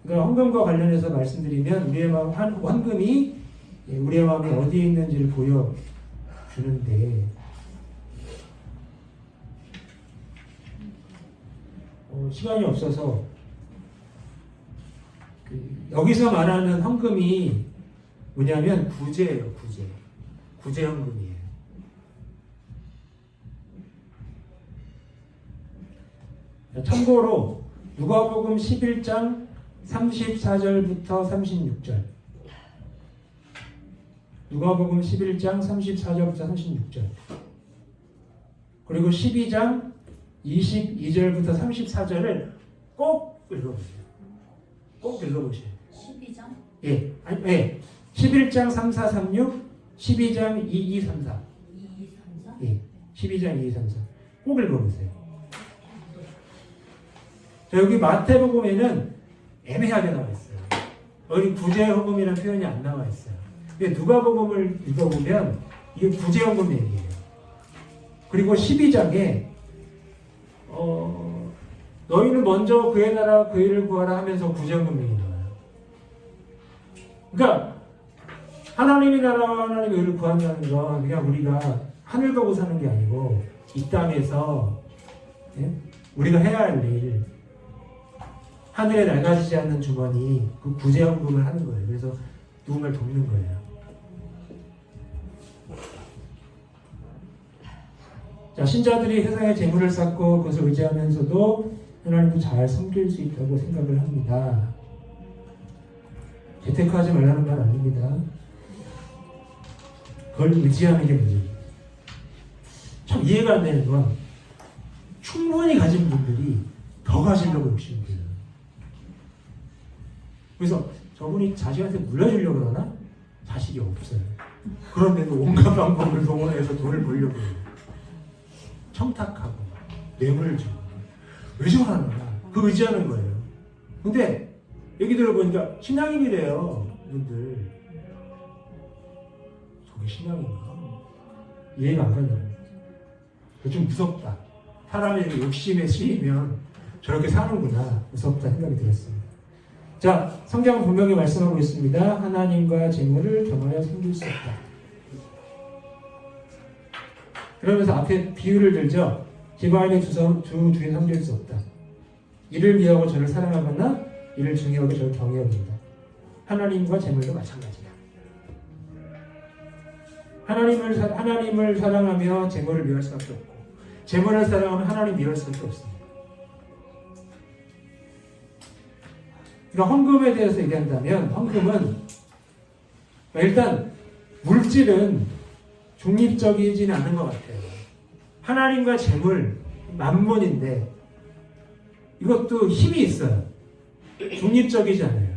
그러니까 헌금과 관련해서 말씀드리면 우리의 마음, 헌금이 우리의 마음이 어디에 있는지를 보여주는데 시간이 없어서 여기서 말하는 헌금이 뭐냐면 구제예요. 구제 헌금이에요. 참고로 누가복음 11장 34절부터 36절 누가복음 11장 34절부터 36절 그리고 12장 22절부터 34절을 꼭 읽어보세요. 꼭 읽어보세요. 12장? 예, 아니, 예. 11장 3, 4, 3, 6, 12장 2, 2, 3, 4. 2, 2, 3, 4? 예, 12장 2, 2, 3, 4. 꼭 읽어보세요. 자, 여기 마태복음에는 애매하게 나와 있어요. 여기 구제헌금이라는 표현이 안 나와 있어요. 근데 누가복음을 읽어보면 이게 구제헌금 얘기예요. 그리고 12장에 너희는 먼저 그의 나라 그 일을 구하라 하면서 구제헌금 얘기 나와요. 그러니까 하나님의 나라와 하나님의 의를 구한다는 건 그냥 우리가 하늘 보고 사는 게 아니고 이 땅에서 우리가 해야 할 일, 하늘에 낡아지지 않는 주머니, 그 구제헌금을 하는 거예요. 그래서 누군가를 돕는 거예요. 자, 신자들이 세상에 재물을 쌓고 그것을 의지하면서도 하나님을 잘 섬길 수 있다고 생각을 합니다. 재테크하지 말라는 말 아닙니다. 그걸 의지하는 게 문제입니다. 참 이해가 안 되는 건 충분히 가진 분들이 더 가지려고 욕심을 부려요. 그래서 저분이 자식한테 물려주려고 그러나 자식이 없어요. 그런데도 온갖 방법을 동원해서 돈을 벌려고 해요. 청탁하고 뇌물을 주고 왜 저러는 거야? 그 의지하는 거예요. 근데 얘기 들어보니까 신앙인이래요. 분들 저게 신앙인가? 이해가 안 가요. 좀 무섭다. 사람이 이렇게 욕심에 쓰이면 저렇게 사는구나. 무섭다 생각이 들었습니다. 자, 성경은 분명히 말씀하고 있습니다. 하나님과 재물을 겸하여 섬길 수 없다. 그러면서 앞에 비유를 들죠. 기바인의 주 주인 섬길 수 없다. 이를 미워하고 저를 사랑하거나 이를 중요하고 저를 경외합니다. 하나님과 재물도 마찬가지다. 하나님을 사랑하며 재물을 미워할 수밖에 없고 재물을 사랑하면 하나님 미워할 수밖에 없습니다. 그러니까 헌금에 대해서 얘기한다면 헌금은 일단 물질은 중립적이지는 않은 것 같아요. 하나님과 재물, 만몬인데 이것도 힘이 있어요. 중립적이지 않아요.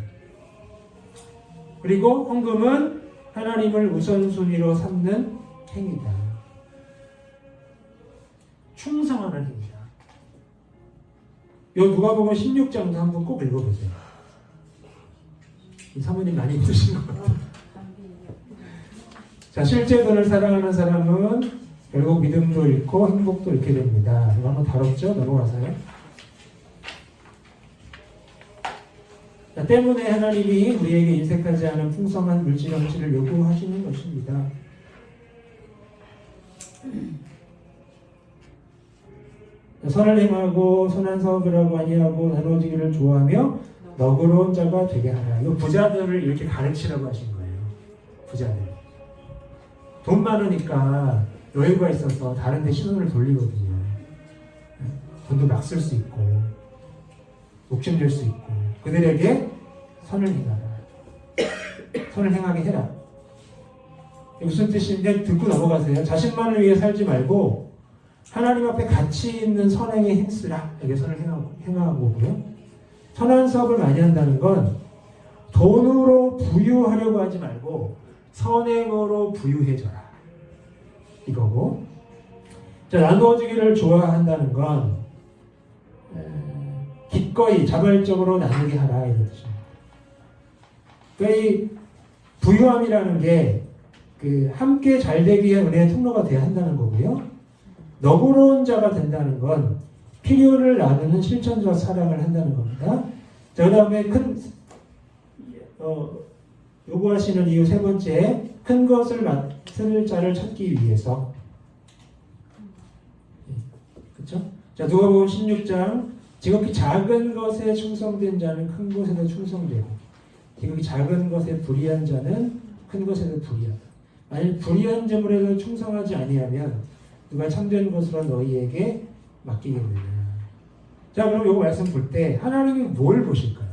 그리고 헌금은 하나님을 우선순위로 삼는 행위다. 충성하는 행위다. 요 누가복음 16장도 한번 꼭 읽어보세요. 사모님 많이 힘드신 것 같아요. 자, 실제 돈을 사랑하는 사람은 결국 믿음도 잃고 행복도 잃게 됩니다. 이거 한번 다뤘죠? 넘어가서요. 자, 때문에 하나님이 우리에게 인색하지 않은 풍성한 물질 형질을 요구하시는 것입니다. 선을 행하고 선한 사업을 하고 아니하고 나누어지기를 좋아하며 너그러운 자가 되게 하라. 이거 부자들을 이렇게 가르치라고 하신 거예요. 부자들. 돈 많으니까 여유가 있어서 다른 데 시선을 돌리거든요. 돈도 막 쓸 수 있고 욕심낼 수 있고 그들에게 선을 행하라. 선을 행하게 해라. 무슨 뜻인지 듣고 넘어가세요. 자신만을 위해 살지 말고 하나님 앞에 가치 있는 선행에 힘쓰라. 이게 선을 행하고요. 선한 사업을 많이 한다는 건 돈으로 부유하려고 하지 말고 선행으로 부유해져라. 이거고. 자, 나누어지기를 좋아한다는 건 기꺼이 자발적으로 나누게 하라 이런 뜻입니다. 그러니까 이 부유함이라는 게 그 함께 잘 되기 위한 은혜의 통로가 되어야 한다는 거고요. 너그러운 자가 된다는 건 필요를 나누는 실천적 사랑을 한다는 겁니다. 자, 그 다음에 요구하시는 이유 세 번째, 큰 것을 맡을 자를 찾기 위해서. 그렇죠? 자, 누가복음 16장, 지극히 작은 것에 충성된 자는 큰 것에도 충성되고, 지극히 작은 것에 불의한 자는 큰 것에도 불의하다. 만일 불의한 재물에도 충성하지 아니하면 누가 참된 것으로 너희에게 맡기겠느냐. 자, 그럼 이거 말씀 볼 때 하나님이 뭘 보실까요?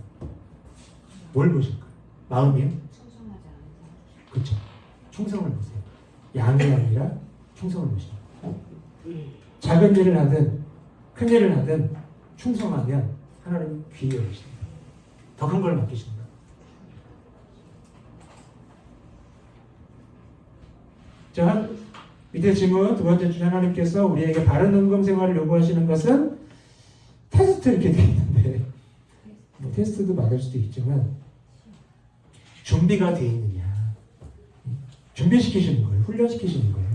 뭘 보실까요? 마음이요? 충성하지 않은 그렇죠. 충성을 보세요. 양이 아니라 충성을 보십니다. 작은 일을 하든 큰 일을 하든 충성하면 하나님 귀히 여기십니다. 더 큰 걸 맡기십니다. 자, 밑에 질문 두 번째 주 하나님께서 우리에게 바른 은금 생활을 요구하시는 것은 테스트 이렇게 되어 있는데 뭐 테스트도 맞을 수도 있지만 준비가 되어 있느냐, 준비시키시는 거예요. 훈련시키시는 거예요.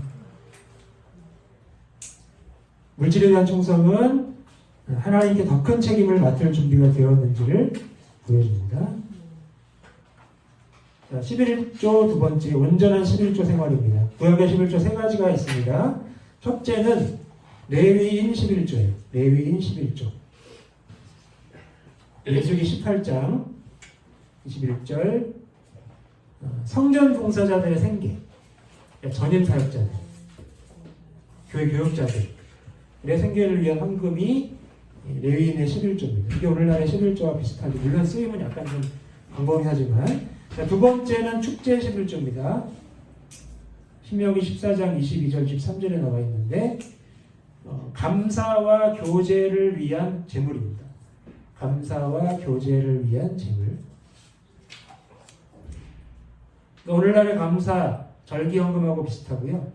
물질에 대한 충성은 하나님께 더 큰 책임을 맡을 준비가 되었는지를 보여줍니다. 자, 11조 두 번째, 온전한 11조 생활입니다. 구약의 11조 세 가지가 있습니다. 첫째는 레위인 11조예요. 레위인 11조. 레위기 18장 21절, 성전 봉사자들의 생계, 전임 사역자들, 교회 교역자들의 생계를 위한 헌금이 레위인의 11조입니다. 이게 오늘날의 11조와 비슷하게, 물론 쓰임은 약간 좀 광범위하지만. 자, 두 번째는 축제 11조입니다. 신명기 14장 22절 13절에 나와 있는데 감사와 교제를 위한 제물입니다. 감사와 교제를 위한 제물. 오늘날의 감사, 절기 헌금하고 비슷하고요.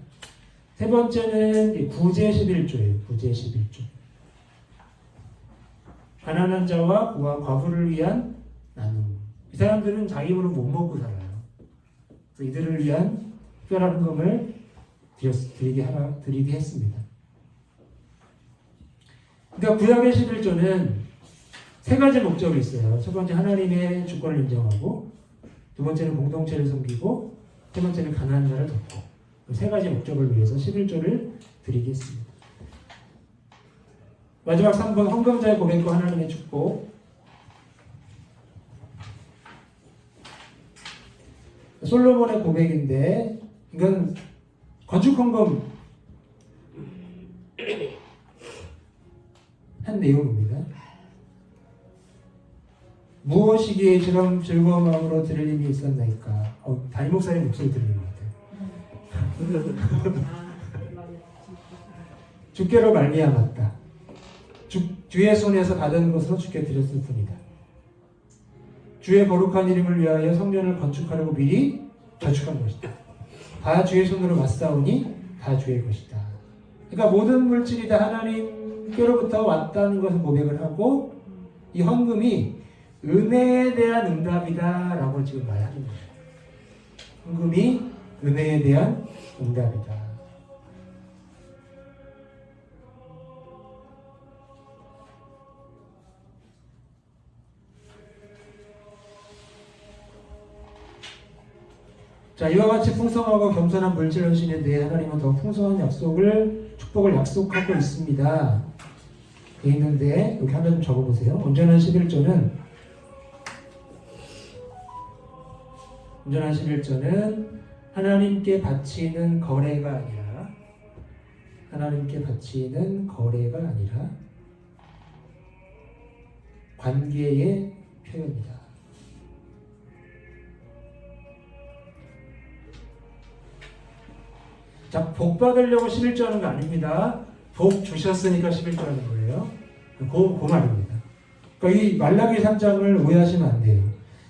세 번째는 구제 11조예요. 구제 11조. 가난한 자와 과부를 위한 나눔. 이 사람들은 자기 힘으로 못 먹고 살아요. 그래서 이들을 위한 특별한 헌금을 드리게 했습니다. 그러니까 구약의 11조는 세 가지 목적이 있어요. 첫 번째, 하나님의 주권을 인정하고, 두 번째는 공동체를 섬기고, 세 번째는 가난한 자를 돕고, 세 가지 목적을 위해서 11조를 드리게 했습니다. 마지막 3번, 헌금자의 고백과 하나님의 축복. 솔로몬의 고백인데 이건 건축 헌금 한 내용입니다. 무엇이기에 즐거운 마음으로 들을 힘이 있었나이까. 담임 목사님 목소리 들리는 것 같아요. 주께로 말미암았다. 주의 손에서 받은 것으로 주께 드렸을 뿐이다. 주의 거룩한 이름을 위하여 성전을 건축하려고 미리 저축한 것이다. 다 주의 손으로 맞사오니 다 주의 것이다. 그러니까 모든 물질이 다 하나님께로부터 왔다는 것을 고백을 하고, 이 헌금이 은혜에 대한 응답이다 라고 지금 말하는 거예요. 헌금이 은혜에 대한 응답이다. 자, 이와 같이 풍성하고 겸손한 물질 헌신에 대해 하나님은 더 풍성한 약속을, 축복을 약속하고 있습니다. 돼 있는데 여기 하나 좀 적어보세요. 온전한 11조는 하나님께 바치는 거래가 아니라 관계의 표현이다. 자, 복 받으려고 11조 하는 거 아닙니다. 복 주셨으니까 11조 하는 거예요. 그 말입니다. 그러니까 이 말라기 3장을 오해하시면 안 돼요.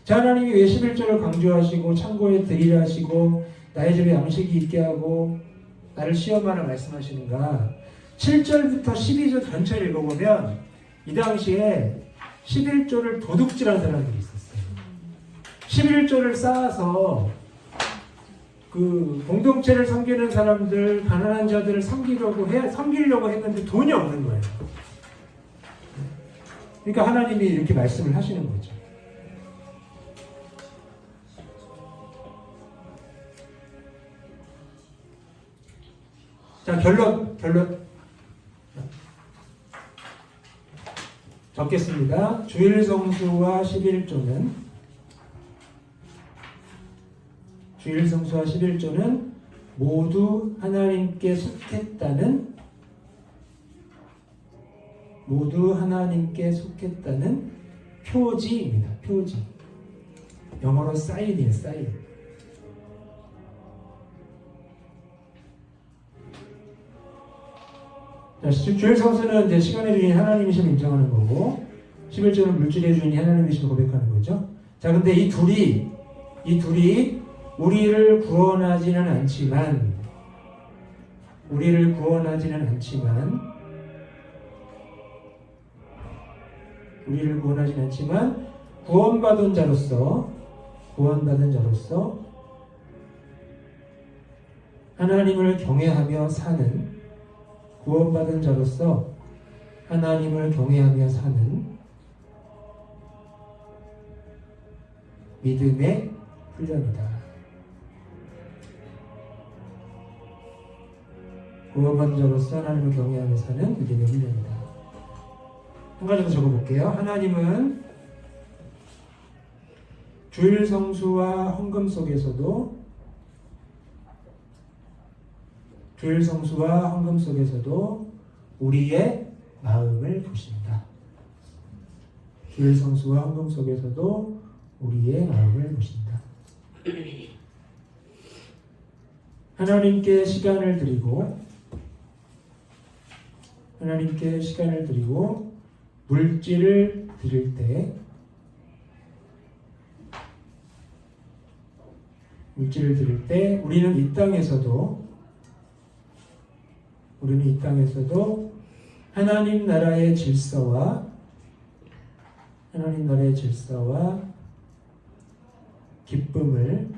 자, 하나님이 왜 11조를 강조하시고 창고에 드리라 하시고 나의 집에 양식이 있게 하고 나를 시험하라 말씀하시는가? 7절부터 12절 전체를 읽어보면 이 당시에 11조를 도둑질한 사람들이 있었어요. 11조를 쌓아서 그 공동체를 섬기는 사람들, 가난한 자들을 섬기려고 했는데 돈이 없는 거예요. 그러니까 하나님이 이렇게 말씀을 하시는 거죠. 자, 결론 적겠습니다. 주일 성수와 11조는 모두 하나님께 속했다는 표지입니다. 표지. 영어로 사인이에요. 사인. 자, 주일 성수는 이제 시간의 주인 하나님이심을 인정하는 거고 11조는 물질의 주인이 하나님이심을 고백하는 거죠. 자, 근데 이 둘이 우리를 구원하지는 않지만 구원받은 자로서 하나님을 경외하며 사는 믿음의 훈련이다. 구원받은 자로서 하나님을 경외하며 사는 믿음의 훈련이다. 한 가지 더 적어볼게요. 하나님은 주일 성수와 헌금 속에서도 우리의 마음을 보신다. 하나님께 시간을 드리고 물질을 드릴 때 우리는 이 땅에서도 하나님 나라의 질서와 기쁨을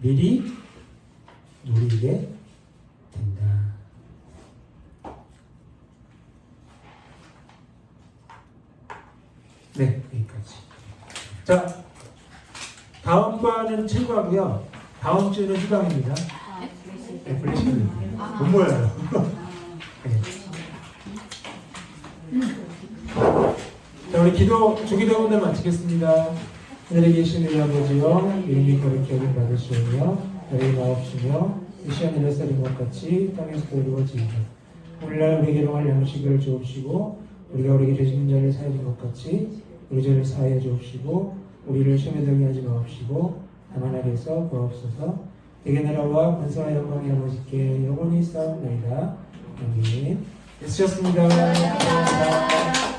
미리 누리게 된다. 네, 여기까지. 자, 다음 과는 7과고요. 다음 주는 휴강입니다. 네, 블레싱입니다. 못 모여요. 네. 자, 우리 주기도 오늘 마치겠습니다. 하늘에 계신 우리 아버지여, 이름이 거룩히 여김 받으시오며 너희 마옵시며 이 시간 일어서는 것 같이 땅에서도 이루어지이다. 오늘날 우리에게 용할 양식을 주옵시고 우리가 우리에게 죄짓는 자를 사하여 준 것 같이 우리 죄를 사하여 주옵시고 우리를 시험에 들게 하지 마옵시고 다만 악에서 구하옵소서. 내게 나라와 권세와 영광이 아버지께 영원히 쌓옵나이다. 아멘. 애쓰셨습니다. 감사합니다.